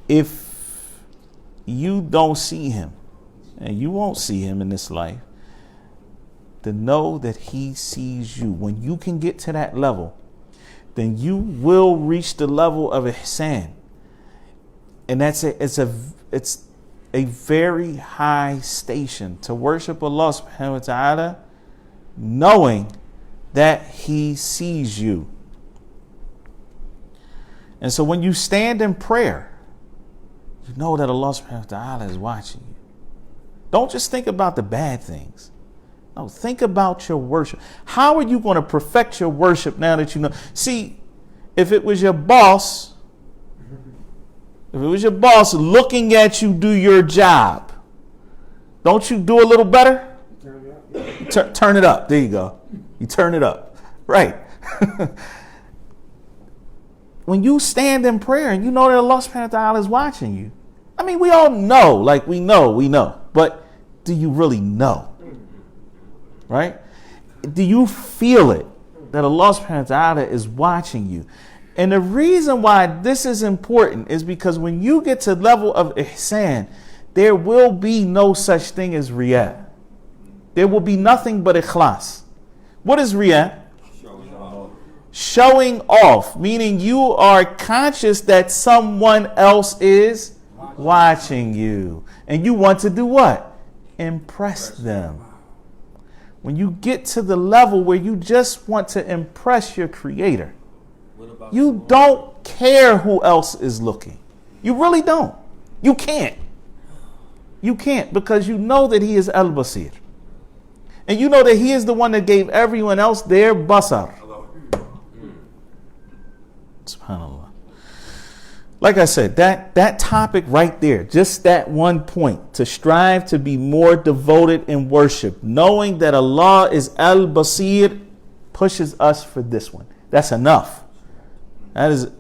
If you don't see him, and you won't see him in this life, then know that he sees you. When you can get to that level, then you will reach the level of ihsan. And it's a very high station to worship Allah subhanahu wa ta'ala, knowing that he sees you. And so when you stand in prayer, you know that Allah subhanahu wa ta'ala is watching you. Don't just think about the bad things. No, think about your worship. How are you going to perfect your worship now that you know? See, if it was your boss looking at you do your job, don't you do a little better? Turn it up. There you go. You turn it up. Right. When you stand in prayer and you know that Allah subhanahu wa ta'ala is watching you. I mean, we all know, we know. But do you really know? Right? Do you feel it? That Allah subhanahu wa ta'ala is watching you. And the reason why this is important is because when you get to the level of ihsan, there will be no such thing as riyah. There will be nothing but ikhlas. What is riyah? Showing off, meaning you are conscious that someone else is watching you. And you want to do what? Impress them. When you get to the level where you just want to impress your creator, you don't care who else is looking. You really don't. You can't. You can't, because you know that he is al-basir. And you know that he is the one that gave everyone else their basar. SubhanAllah. Like I said, that topic right there, just that one point, to strive to be more devoted in worship, knowing that Allah is al-basir, pushes us for this one. That's enough. That is,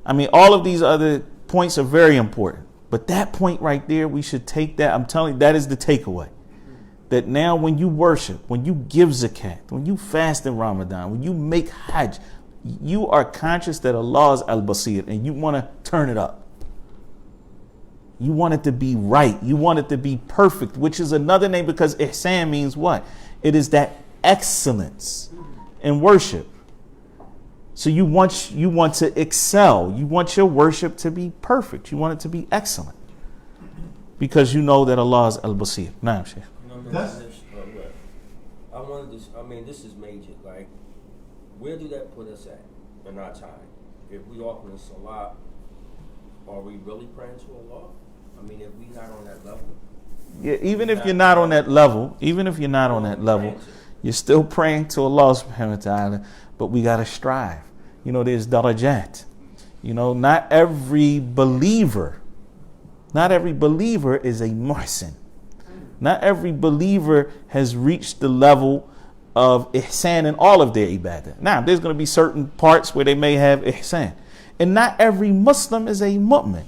I mean, all of these other points are very important. But that point right there, we should take that. I'm telling you, that is the takeaway. That now when you worship, when you give zakat, when you fast in Ramadan, when you make hajj, you are conscious that Allah is al-basir and you want to turn it up. You want it to be right. You want it to be perfect, which is another name, because ihsan means what? It is that excellence in worship. So you want to excel. You want your worship to be perfect. You want it to be excellent, because you know that Allah is al-basir. Naam, Shaykh. This is major. Like, where do that put us at in our time? If we offer a salah, are we really praying to Allah? I mean, if we're not on that level. Yeah, even if you're not on that level, you're still praying to Allah subhanahu wa ta'ala, but we got to strive. You know, there's darajat. You know, not every believer is a muhsin. Not every believer has reached the level of ihsan in all of their ibadah. Now, there's going to be certain parts where they may have ihsan. And not every Muslim is a mu'min.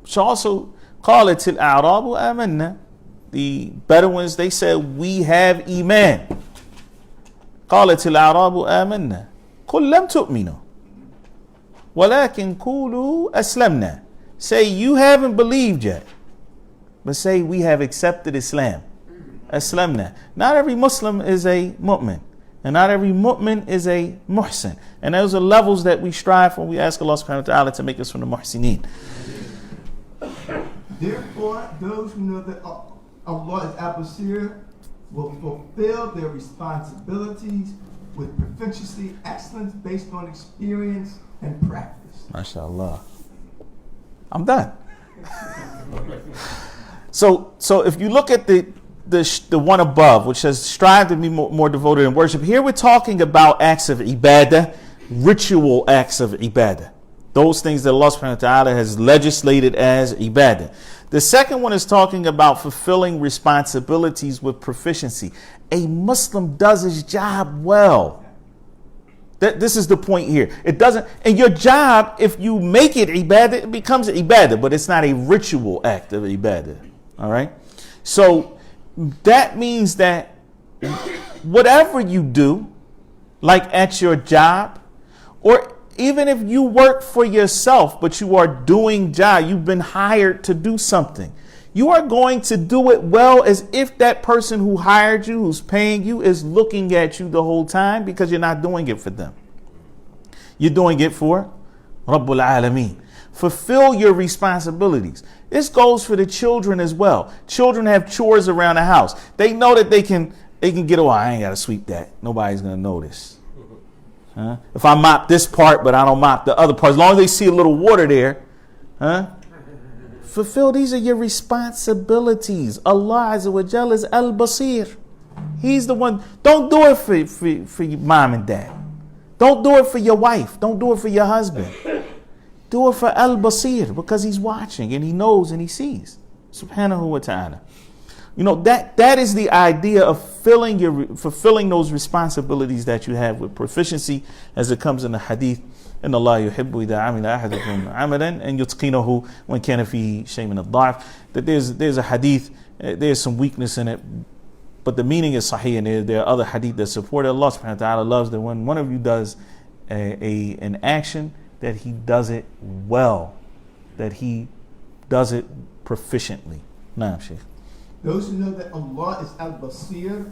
So also, قالت الأعراب آمنا. The Bedouins, they said, we have iman. قالت الأعراب آمنا قل لم تؤمنوا ولكن قولوا أسلمنا. Say, you haven't believed yet, but say, we have accepted Islam. Aslamna. Not every Muslim is a mu'min, and not every mu'min is a muhsin. And those are levels that we strive for. We ask Allah subhanahu wa ta'ala to make us from the muhsineen. Therefore, those who know that Allah is al-basir will fulfill their responsibilities with proficiency, excellence based on experience and practice. MashaAllah. I'm done. So if you look at the one above, which says strive to be more devoted in worship, here we're talking about acts of ibadah, ritual acts of ibadah. Those things that Allah subhanahu wa ta'ala has legislated as ibadah. The second one is talking about fulfilling responsibilities with proficiency. A Muslim does his job well. This is the point here. It doesn't, and your job, if you make it ibadah, it becomes ibadah, but it's not a ritual act of ibadah. All right? So that means that whatever you do, like at your job, or even if you work for yourself, but you are doing job, you've been hired to do something, you are going to do it well, as if that person who hired you, who's paying you, is looking at you the whole time, because you're not doing it for them. You're doing it for Rabbul Alameen. Fulfill your responsibilities. This goes for the children as well. Children have chores around the house. They know that they can get away. I ain't got to sweep that. Nobody's going to notice. If I mop this part, but I don't mop the other part, as long as they see a little water there, fulfill. These are your responsibilities. Allah Azza wa Jalla is al-basir. He's the one. Don't do it for your mom and dad. Don't do it for your wife. Don't do it for your husband. Do it for al-basir, because he's watching and he knows and he sees. Subhanahu wa ta'ala. You know, that is the idea of fulfilling those responsibilities that you have with proficiency, as it comes in the hadith. إن الله يحب إذا عمل أحدكم عملا أن يتقنه وإن كان فيه شيء من الضعف. That there's a hadith, there's some weakness in it, But the meaning is sahih, and there are other hadith that support it. Allah subhanahu wa ta'ala loves that when one of you does an action, that he does it well, that he does it proficiently. Naam, Shaykh. Those who know that Allah is Al-Basir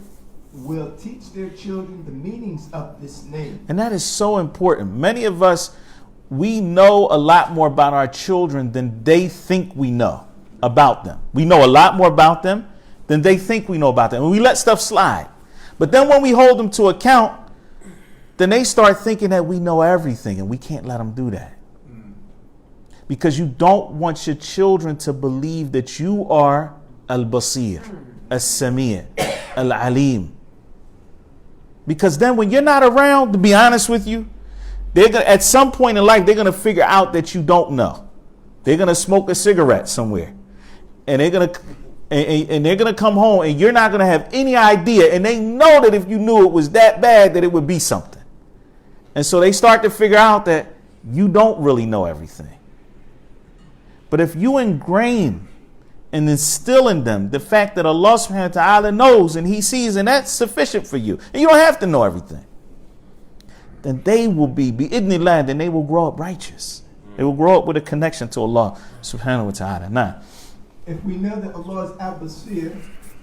will teach their children the meanings of this name. And that is so important. Many of us, we know a lot more about our children than they think we know about them. We know a lot more about them than they think we know about them. And we let stuff slide. But then when we hold them to account, then they start thinking that we know everything, and we can't let them do that. Because you don't want your children to believe that you are Al-Basir, As-Sami', Al-Alim. Because then when you're not around, to be honest with you, they're gonna, at some point in life, they're going to figure out that you don't know. They're going to smoke a cigarette somewhere. And they're going to come home, and you're not going to have any idea. And they know that if you knew it was that bad, that it would be something. And so they start to figure out that you don't really know everything. But if you ingrain and instill in them the fact that Allah subhanahu wa ta'ala knows and he sees, and that's sufficient for you, and you don't have to know everything, then they will be bi'idhnillah, then they will grow up righteous. They will grow up with a connection to Allah subhanahu wa ta'ala. Now, if we know that Allah is Al-Basir,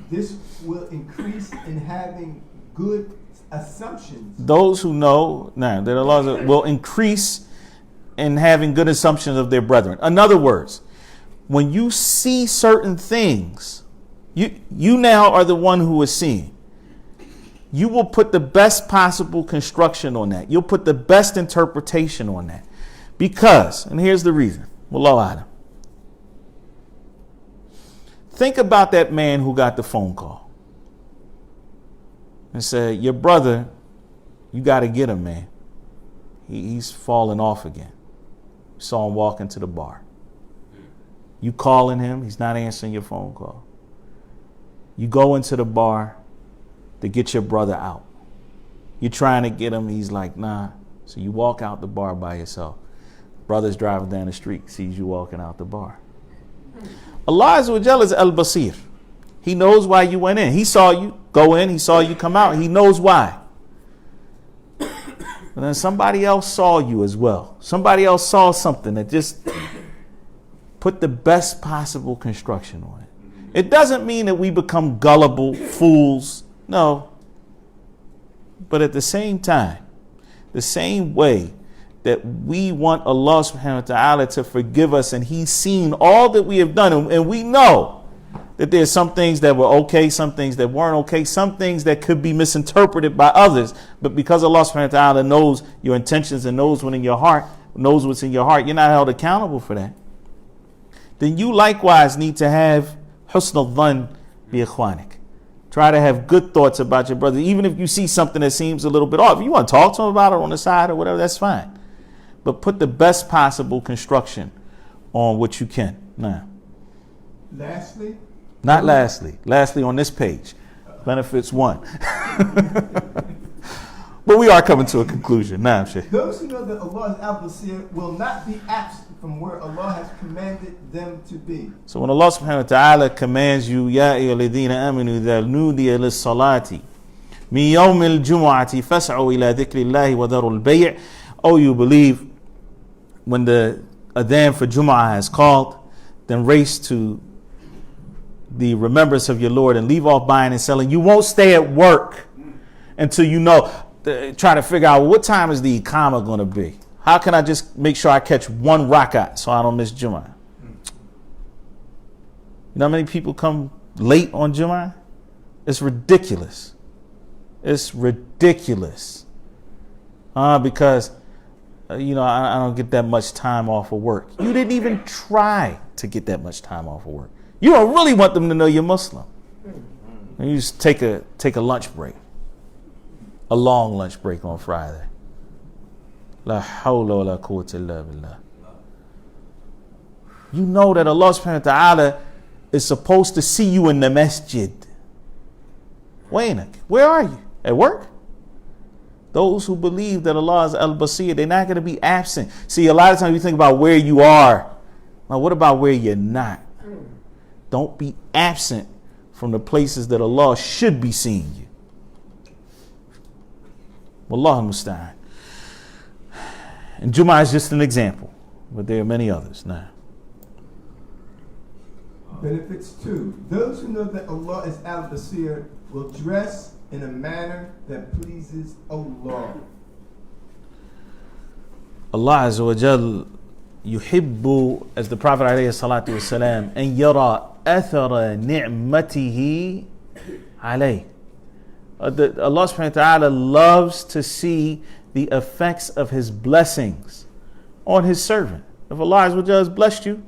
this will increase in having good assumptions. Those who know now that Allah will increase in having good assumptions of their brethren. In other words, when you see certain things, you now are the one who is seeing. You will put the best possible construction on that. You'll put the best interpretation on that. Because, and here's the reason. Wallahu a'lam. Think about that man who got the phone call and said, your brother, you got to get him, man. He's falling off again. You saw him walk into the bar. You calling him, he's not answering your phone call. You go into the bar to get your brother out. You're trying to get him, he's like, nah. So you walk out the bar by yourself. Brother's driving down the street, sees you walking out the bar. Allah Azza wa Jalla is Al-Basir. He knows why you went in. He saw you go in, he saw you come out, he knows why. But then somebody else saw you as well. Somebody else saw something that just put the best possible construction on it. It doesn't mean that we become gullible fools. No. But at the same time, the same way that we want Allah subhanahu wa ta'ala to forgive us, and he's seen all that we have done, and we know that there's some things that were okay, some things that weren't okay, some things that could be misinterpreted by others, but because Allah subhanahu wa ta'ala knows your intentions and knows what's in your heart, you're not held accountable for that. Then you likewise need to have husn al-dhann bi ikhwanik. Try to have good thoughts about your brother, even if you see something that seems a little bit off. If you want to talk to him about it on the side or whatever, that's fine. But put the best possible construction on what you can. Now, Lastly on this page, benefits 1. But we are coming to a conclusion. Now, Shaykh. those who know that Allah is Al-Basir will not be absent from where Allah has commanded them to be. So when Allah subhanahu wa ta'ala commands you, Ya ayyuhalladhina amanu idha nudiya lis-salati min yawmil jumu'ati fas'u ila dhikrillahi wa dharul bay'. Oh, you believe, when the adhan for Jumu'ah is called, then race to the remembrance of your Lord and leave off buying and selling. You won't stay at work until you know, try to figure out, well, what time is the Iqamah going to be? How can I just make sure I catch one rakat so I don't miss Jumu'ah? You know how many people come late on Jumu'ah? It's ridiculous. It's ridiculous. Because, I don't get that much time off of work. You didn't even try to get that much time off of work. You don't really want them to know you're Muslim. You just take a lunch break. A long lunch break on Friday. La hawla wa la quwwata illa billah. You know that Allah subhanahu wa ta'ala is supposed to see you in the masjid. Where are you? At work? Those who believe that Allah is Al-Basir, they're not going to be absent. See, a lot of times we think about where you are. Now, what about where you're not? Don't be absent from the places that Allah should be seeing you. Wallahu musta'an. And Jum'ah is just an example, but there are many others. Now, Benefits 2. Those who know that Allah is al-Basir will dress in a manner that pleases Allah. Allah Azza wa Jal yuhibbu, as the Prophet alayhi salatu wasalam, an yara athara ni'matihi alayh. Allah subhanahu wa ta'ala loves to see the effects of his blessings on his servant. If Allah Azza wa Jal has blessed you,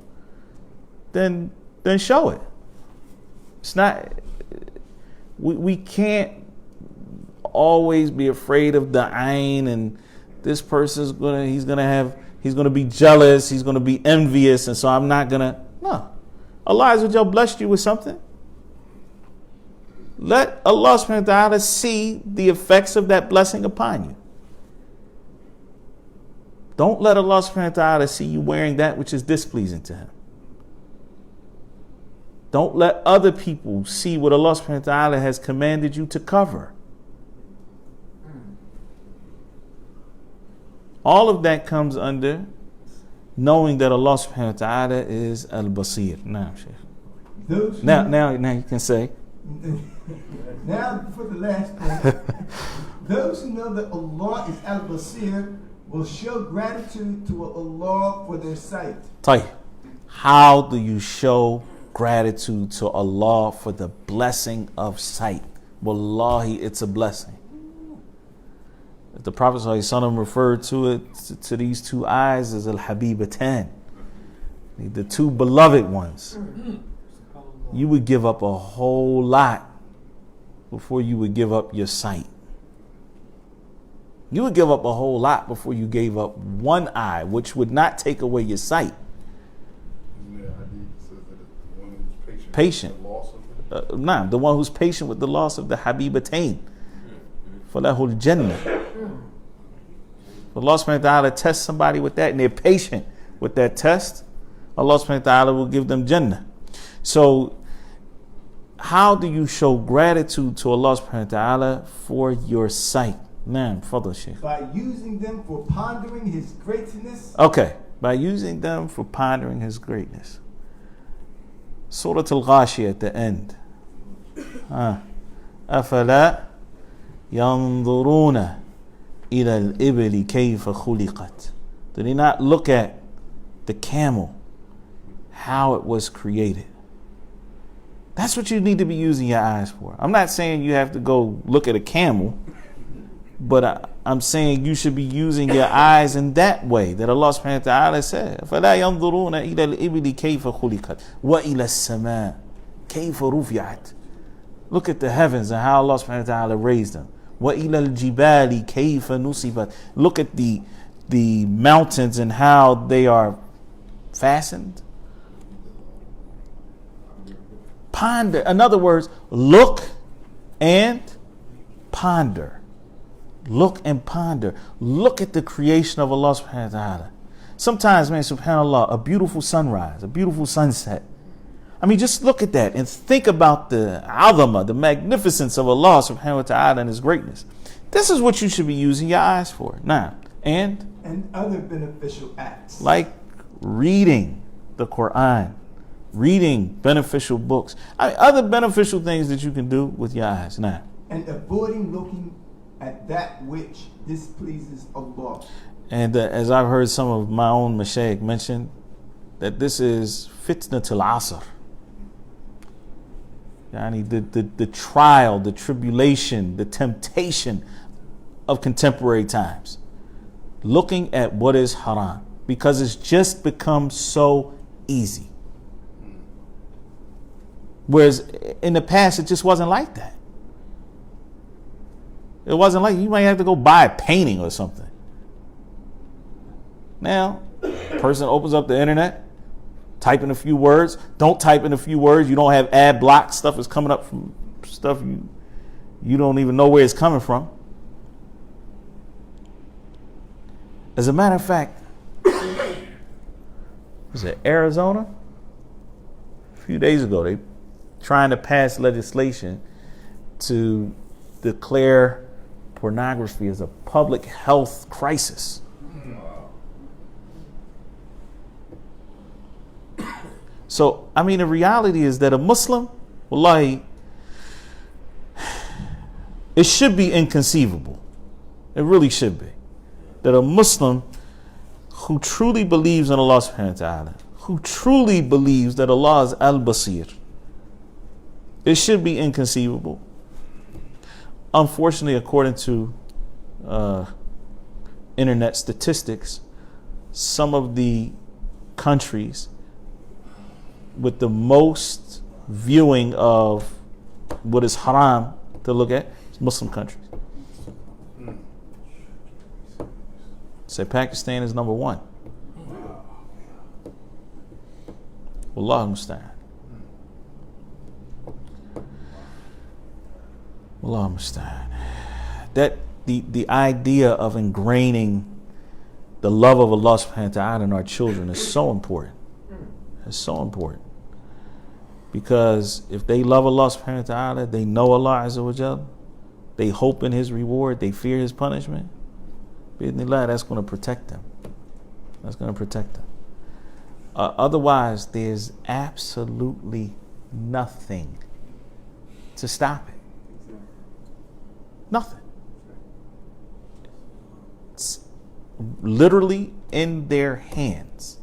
then show it. It's not, we can't always be afraid of the ayn, and this person's he's gonna be jealous, he's gonna be envious, and so I'm not gonna. No. Allah Azza wa Jal blessed you with something. Let Allah subhanahu wa ta'ala see the effects of that blessing upon you. Don't let Allah subhanahu wa ta'ala see you wearing that which is displeasing to him. Don't let other people see what Allah subhanahu wa ta'ala has commanded you to cover. All of that comes under knowing that Allah subhanahu wa ta'ala is al-Basir. Now, Shaykh. Now you can say. Now for the last point. Those who know that Allah is al-Basir will show gratitude to Allah for their sight. Tayyib. How do you show gratitude to Allah for the blessing of sight? Wallahi, it's a blessing. The Prophet ﷺ referred to it, to these two eyes, as al-Habibatan, the two beloved ones. You would give up a whole lot before you would give up your sight. You would give up a whole lot before you gave up one eye, which would not take away your sight. Patient. The one who's patient with the loss of the Habibatain. Falahul Jannah. Allah subhanahu wa ta'ala tests somebody with that, and they're patient with that test. Allah subhanahu wa ta'ala will give them Jannah. So, how do you show gratitude to Allah subhanahu wa ta'ala for your sight? Naam, fadl Shaykh. By using them for pondering his greatness. Okay, by using them for pondering his greatness. Surah Al-Ghashiyah at the end. أَفَلَا يَنظُرُونَ إِلَى الْإِبِلِ كَيْفَ خُلِقَتْ. Do they not look at the camel, how it was created? That's what you need to be using your eyes for. I'm not saying you have to go look at a camel, but I'm saying you should be using your eyes in that way that Allah subhanahu wa ta'ala said. فَلَا يَنظُرُونَ إِلَى الْإِبِلِ كَيْفَ خُلِقَتْ وَإِلَى السَّمَاءِ كَيْفَ رُفِعَتْ. Look at the heavens and how Allah subhanahu wa ta'ala raised them. وَإِلَى الْجِبَالِ كَيْفَ نُصِبَتْ. Look at the mountains and how they are fastened. Ponder. In other words, look and ponder. Look and ponder. Look at the creation of Allah subhanahu wa ta'ala. Sometimes, man, subhanAllah, a beautiful sunrise, a beautiful sunset. I mean, just look at that and think about the azama, the magnificence of Allah subhanahu wa ta'ala and his greatness. This is what you should be using your eyes for. Now, and other beneficial acts. Like reading the Quran, reading beneficial books. Other beneficial things that you can do with your eyes. Now, and avoiding looking at that which displeases Allah. And as I've heard some of my own mashayikh mention, that this is fitnatul asr. Yani the trial, the tribulation, the temptation of contemporary times. Looking at what is haram, because it's just become so easy. Whereas in the past, it just wasn't like that. It wasn't like you might have to go buy a painting or something. Now, a person opens up the internet, type in a few words. Don't type in a few words. You don't have ad block. Stuff is coming up from stuff you don't even know where it's coming from. As a matter of fact, was it Arizona? A few days ago, they trying to pass legislation to declare pornography as a public health crisis. So, I mean, the reality is that a Muslim, wallahi, it should be inconceivable. It really should be. That a Muslim who truly believes in Allah subhanahu wa ta'ala, who truly believes that Allah is al-Basir, it should be inconceivable. Unfortunately, according to internet statistics, some of the countries with the most viewing of what is haram to look at is Muslim countries. Say Pakistan is number 1. Wallahu musta'an. Wallahu musta'an. That the idea of ingraining the love of Allah subhanahu wa ta'ala in our children is so important. It's so important. Because if they love Allah subhanahu wa ta'ala, they know Allah azza wa jal, they hope in His reward, they fear His punishment, bi'idhnillah, that's going to protect them. That's going to protect them. Otherwise, there's absolutely nothing to stop it. Nothing. It's literally in their hands.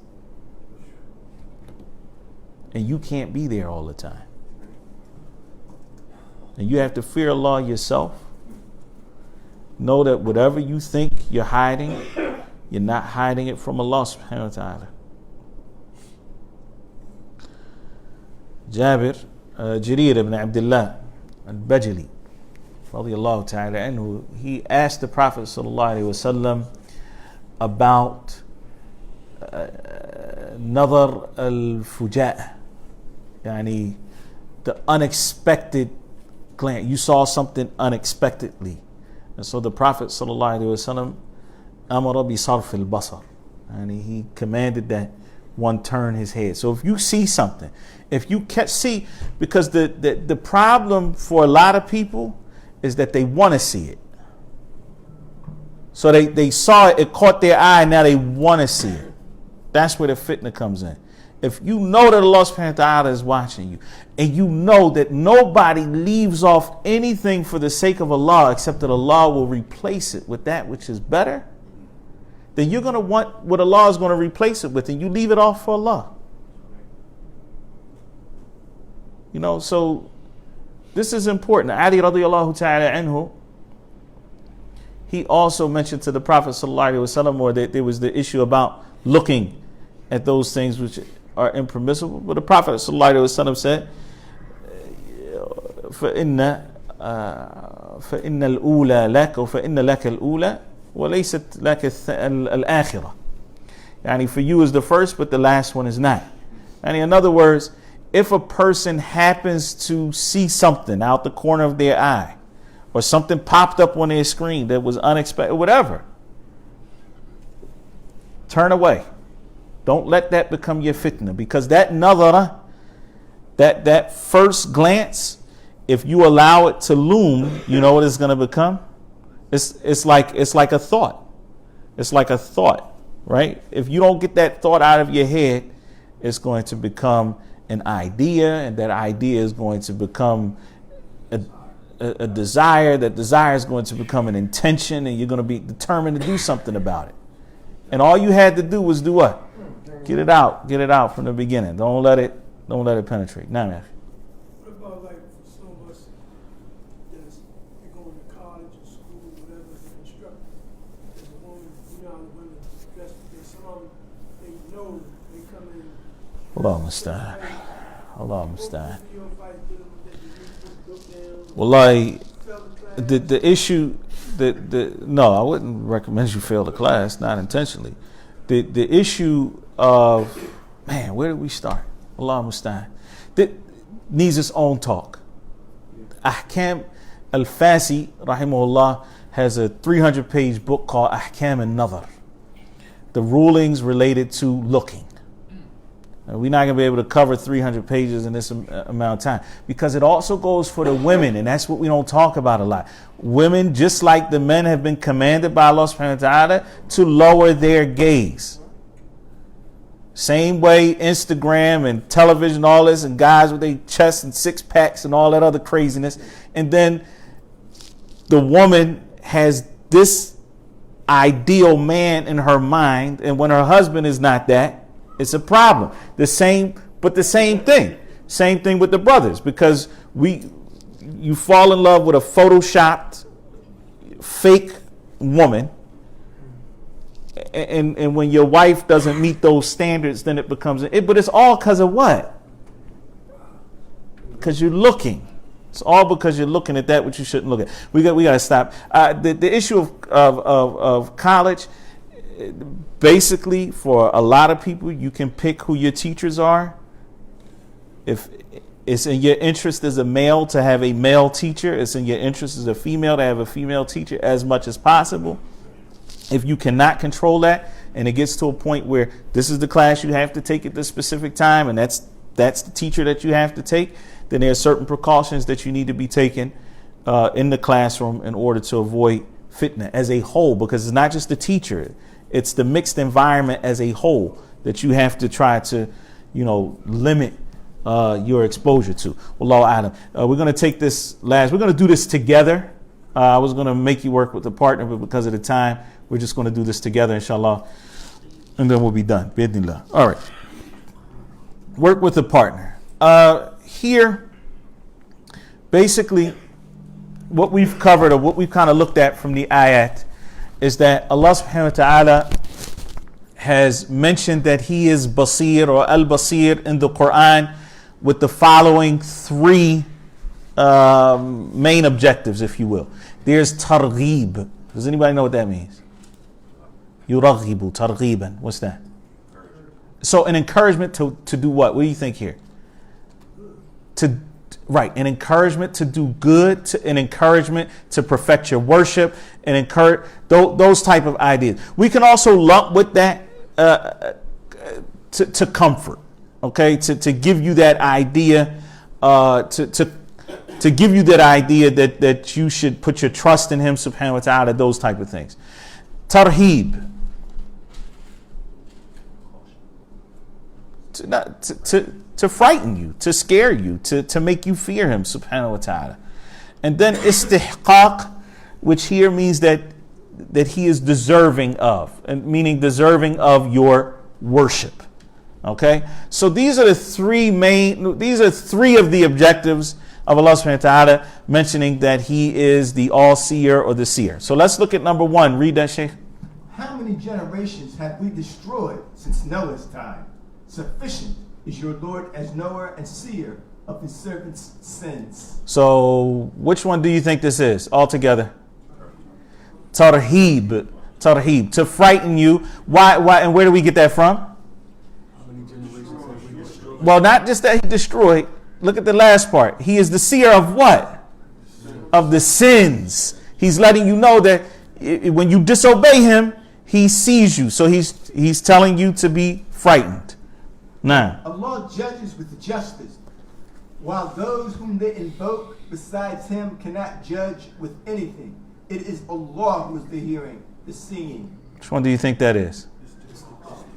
And you can't be there all the time. And you have to fear Allah yourself. Know that whatever you think you're hiding, you're not hiding it from Allah subhanahu wa ta'ala. Jarir ibn Abdullah al-Bajali, radiyallahu ta'ala anhu, he asked the Prophet sallallahu alaihi wasallam about nadar al-fuja', yani the unexpected glance. You saw something unexpectedly. And so the Prophet sallallahu alaihi wasallam amara bi sarf al-basar, and he commanded that one turn his head. So if you see something, if you see, because the problem for a lot of people is that they want to see it. So they saw it, it caught their eye, now they want to see it. That's where the fitna comes in. If you know that Allah subhanahu wa ta'ala is watching you, and you know that nobody leaves off anything for the sake of Allah except that Allah will replace it with that which is better, then you're going to want what Allah is going to replace it with, and you leave it off for Allah. You know, so this is important. Ali radiyallahu ta'ala anhu, he also mentioned to the Prophet sallallahu alaihi wasallam, or that there was the issue about looking at those things which are impermissible. But the Prophet sallallahu alaihi wasallam said, فَإِنَّ الْأُولَى لَكَ وَفَإِنَّ لَكَ الْأُولَى وَلَيْسَتْ لَكَ الْآخِرَةِ. Yani for you is the first, but the last one is not. And in other words, if a person happens to see something out the corner of their eye, or something popped up on their screen that was unexpected, whatever, turn away. Don't let that become your fitna, because that nadhara, that first glance, if you allow it to loom, you know what it's going to become? It's like a thought. It's like a thought, right? If you don't get that thought out of your head, it's going to become an idea, and that idea is going to become a desire. That desire is going to become an intention, and you're going to be determined to do something about it. And all you had to do was do what? Get it out from the beginning. Don't let it penetrate. Nah, man. What about like for some of us that's going to college or school, whatever, as an instructor, as a woman, you know how the women dress, some they know they come in. Allah musta'an. Wallahi, the issue, no, I wouldn't recommend you fail the class, not intentionally. The issue of, man, where did we start? Allah musta'an. That needs its own talk. Ahkam al-Fasi, rahimahullah, has a 300-page book called Ahkam al-Nadhar. The rulings related to looking. We're not going to be able to cover 300 pages in this amount of time, because it also goes for the women, and that's what we don't talk about a lot. Women, just like the men, have been commanded by Allah subhanahu wa ta'ala to lower their gaze. Same way Instagram and television, all this, and guys with their chests and six packs and all that other craziness. And then the woman has this ideal man in her mind, and when her husband is not that, it's a problem. The same thing with the brothers, because you fall in love with a photoshopped fake woman, and when your wife doesn't meet those standards, then it becomes but it's all because of what? Because you're looking. It's all because you're looking at that which you shouldn't look at. We got to stop. The issue of college, basically, for a lot of people, you can pick who your teachers are. If it's in your interest as a male to have a male teacher, it's in your interest as a female to have a female teacher as much as possible. If you cannot control that, and it gets to a point where this is the class you have to take at this specific time, and that's the teacher that you have to take, then there are certain precautions that you need to be taken in the classroom in order to avoid fitna as a whole, because it's not just the teacher, it's the mixed environment as a whole that you have to try to, limit your exposure to. Wallahu a'lam. We're going to take this we're going to do this together. I was going to make you work with a partner, but because of the time, we're just going to do this together, inshallah, and then we'll be done. Bidnillah. All right. Work with a partner. Here, basically, what we've covered, or what we've kind of looked at from the ayat, is that Allah subhanahu wa ta'ala has mentioned that He is Basir or Al-Basir in the Quran with the following three main objectives, if you will. There's targhib. Does anybody know what that means? Yuraghibu, targhiban. What's that? So an encouragement to do what? What do you think here? An encouragement to do good, an encouragement to perfect your worship, and encourage those type of ideas. We can also lump with that to comfort, okay? To give you that idea, to give you that idea that you should put your trust in Him subhanahu wa ta'ala, those type of things. Tarhib. To frighten you, to scare you, to make you fear Him subhanahu wa ta'ala. And then istihqaq, which here means that He is deserving of, and meaning deserving of your worship. Okay? So these are three of the objectives of Allah subhanahu wa ta'ala, mentioning that He is the all-seer or the seer. So let's look at number one. Read that, Shaykh. How many generations have we destroyed since Noah's time? Sufficient is your Lord as knower and seer of His servants' sins. So which one do you think this is altogether? Tarhib. Tarhib. To frighten you. Why? And where do we get that from? How many generations have we destroyed? Well, not just that He destroyed. Look at the last part. He is the seer of what? Of the sins. He's letting you know that when you disobey Him, He sees you. So He's telling you to be frightened. Now, Allah judges with justice, while those whom they invoke besides Him cannot judge with anything. It is Allah who is the hearing, the seeing. which one do you think that is?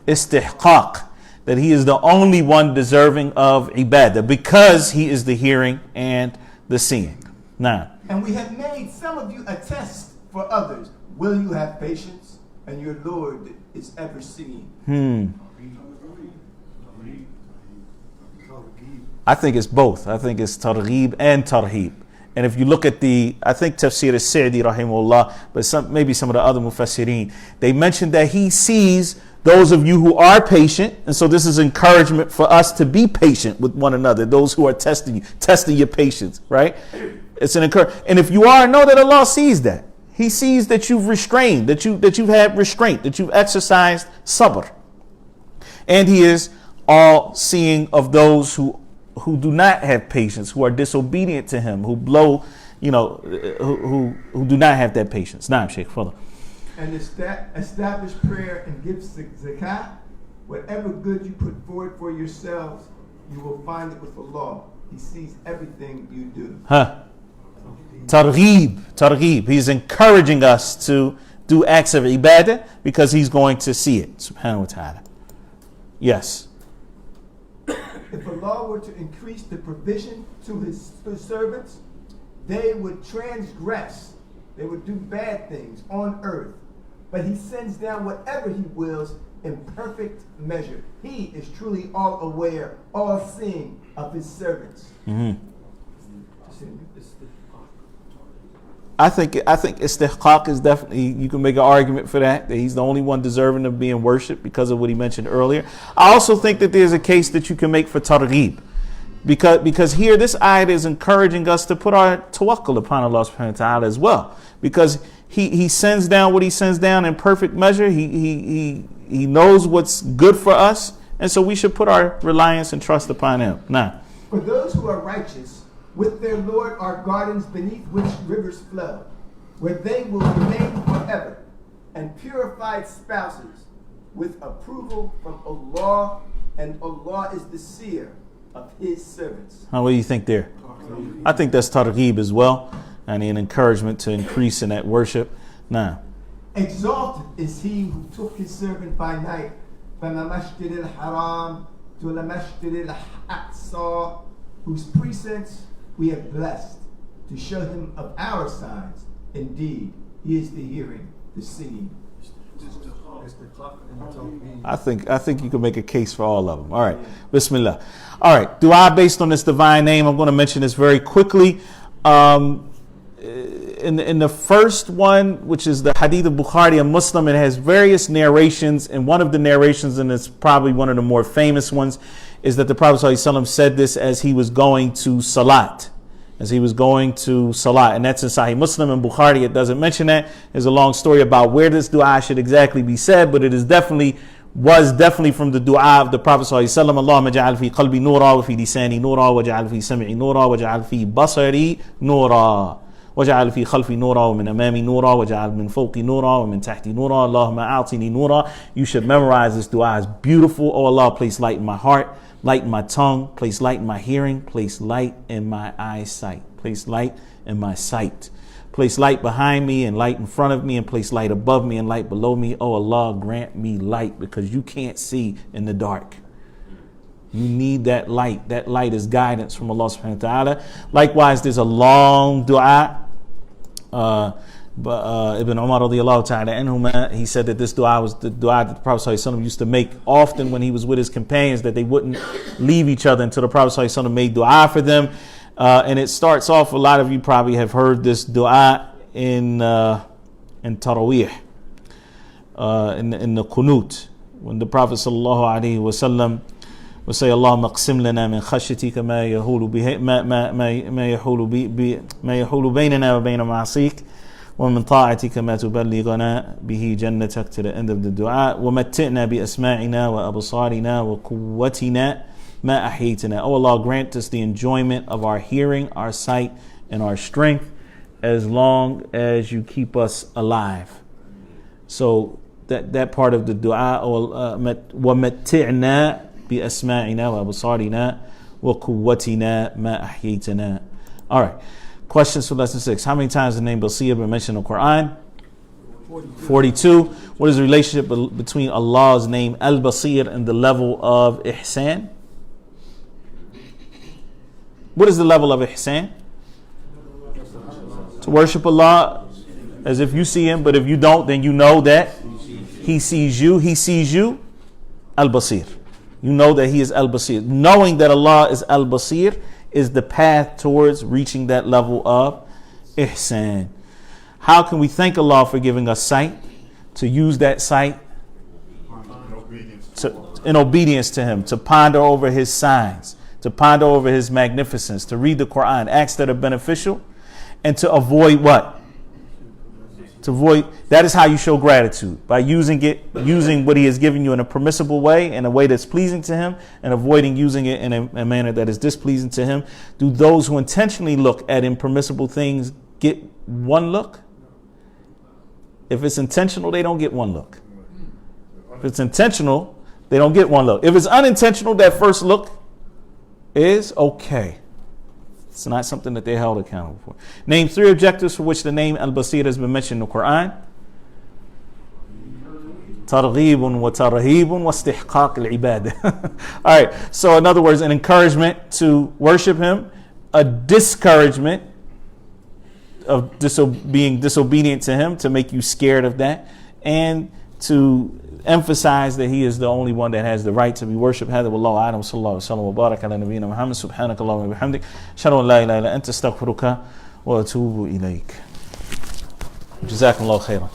Istihqaq. That He is the only one deserving of ibadah, because He is the hearing and the seeing. Now, and we have made some of you a test for others. Will you have patience? And your Lord is ever seeing. I think it's both. I think it's targhib and tarhib. And if you look at I think Tafsir al-Sa'di rahimahullah, but maybe some of the other mufassirin, they mentioned that He sees those of you who are patient, and so this is encouragement for us to be patient with one another. Those who are testing your patience, right? It's an encouragement. And if you are, know that Allah sees that. He sees that you've restrained, that you've had restraint, that you've exercised sabr, and He is all seeing of those who do not have patience, who are disobedient to Him, who blow, who do not have that patience. Naam, Shaykh, follow. And establish prayer and give zakat Whatever good you put forward for yourselves, you will find it with Allah. He sees everything you do. Targheeb. He's encouraging us to do acts of ibadah because he's going to see it. Subhanahu wa ta'ala. Yes. If Allah were to increase the provision to his servants, they would transgress. They would do bad things on earth. But he sends down whatever he wills in perfect measure. He is truly all aware, all seeing of his servants. Mm-hmm. I think istihqaq is definitely, you can make an argument for that he's the only one deserving of being worshipped because of what he mentioned earlier. I also think that there's a case that you can make for targheeb. Because here this ayat is encouraging us to put our tawakkul upon Allah subhanahu wa ta'ala as well. Because he sends down what he sends down in perfect measure. He knows what's good for us. And so we should put our reliance and trust upon him. Now, for those who are righteous, with their Lord are gardens beneath which rivers flow, where they will remain forever, and purified spouses with approval from Allah, and Allah is the seer of his servants. What do you think there? I think that's targheeb as well, and an encouragement to increase in that worship. Now, exalted is he who took his servant by night from the masjid al-haram to the masjid al-aqsa, whose precincts we have blessed, to show him of our signs. Indeed, he is the hearing, the seeing. I think you can make a case for all of them. All right, Bismillah. All right, dua based on this divine name. I'm going to mention this very quickly. In the first one, which is the Hadith of Bukhari and Muslim, it has various narrations, and one of the narrations, and it's probably one of the more famous ones, is that the Prophet ﷺ said this as he was going to Salat. And that's in Sahih Muslim and Bukhari. It doesn't mention that. There's a long story about where this dua should exactly be said, but it is definitely from the dua of the Prophet ﷺ. Allahumma ja'al fi qalbi nura wa fi lisani nura wa ja'al fi sam'i nura wa ja'al fi basari nura. وجعل في خلفي نورا ومن أمامي نورا وجعل من فوقي نورا ومن تحتي نورا اللهم أعطني نورا. You should memorize this dua. It's beautiful. Oh Allah, place light in my heart, light in my tongue, place light in my hearing, place light in my eyesight, place light in my sight, place light behind me and light in front of me, and place light above me and light below me. Oh Allah, grant me light, because you can't see in the dark. You need that light. That light is guidance from Allah subhanahu wa ta'ala. Likewise, there's a long dua. Ibn Umar radiallahu ta'ala anhuma, he said that this dua was the dua that the Prophet sallallahu alaihi wasallam used to make often when he was with his companions, that they wouldn't leave each other until the Prophet sallallahu alaihi wasallam made dua for them. And it starts off, a lot of you probably have heard this dua in Taraweeh, in the Qunut, when the Prophet sallallahu alaihi wasallam would say, Allahumma aqsim lana min khashyatika ma yahulu baynana wa bayna ma'asik, wa min ta'atika ma tuballighana bihi jannatak, to the end of the dua. Wa matti'na bi asma'ina wa absarina wa quwwatina ma ahyaytana. Oh Allah, grant us the enjoyment of our hearing, our sight, and our strength as long as you keep us alive. So that part of the dua, wa matti'na بأسماعنا وأبصارنا وقوتنا ما أحييتنا. All right. Questions for lesson 6. How many times the name Basir been mentioned in the Quran? 42. What is the relationship between Allah's name Al-Basir and the level of Ihsan? What is the level of Ihsan? To worship Allah as if you see Him, but if you don't, then you know that He sees you. He sees you. Al-Basir. You know that He is Al-Basir. Knowing that Allah is Al-Basir is the path towards reaching that level of Ihsan. How can we thank Allah for giving us sight? To use that sight in obedience to Him, to ponder over His signs, to ponder over His magnificence, to read the Quran, acts that are beneficial, and to avoid what? That is how you show gratitude, by using what He has given you in a permissible way, in a way that's pleasing to Him, and avoiding using it in a manner that is displeasing to Him. Do those who intentionally look at impermissible things get one look? If it's intentional, they don't get one look. If it's intentional, They don't get one look. If it's unintentional, that first look is okay. It's not something that they're held accountable for. Name 3 objectives for which the name Al-Basir has been mentioned in the Quran. Targhibun wa tarhibun wa istihqaq al-ibadah. All right. So in other words, an encouragement to worship him, a discouragement of being disobedient to him, to make you scared of that, and to emphasize that he is the only one that has the right to be worshipped. هذا والله أعلم صلى الله وسلم وبارك على نبينا محمد سبحانك اللهم وبحمدك أشهد أن لا إله إلا أنت أستغفرك وأتوب إليك. جزاكم الله خيرا.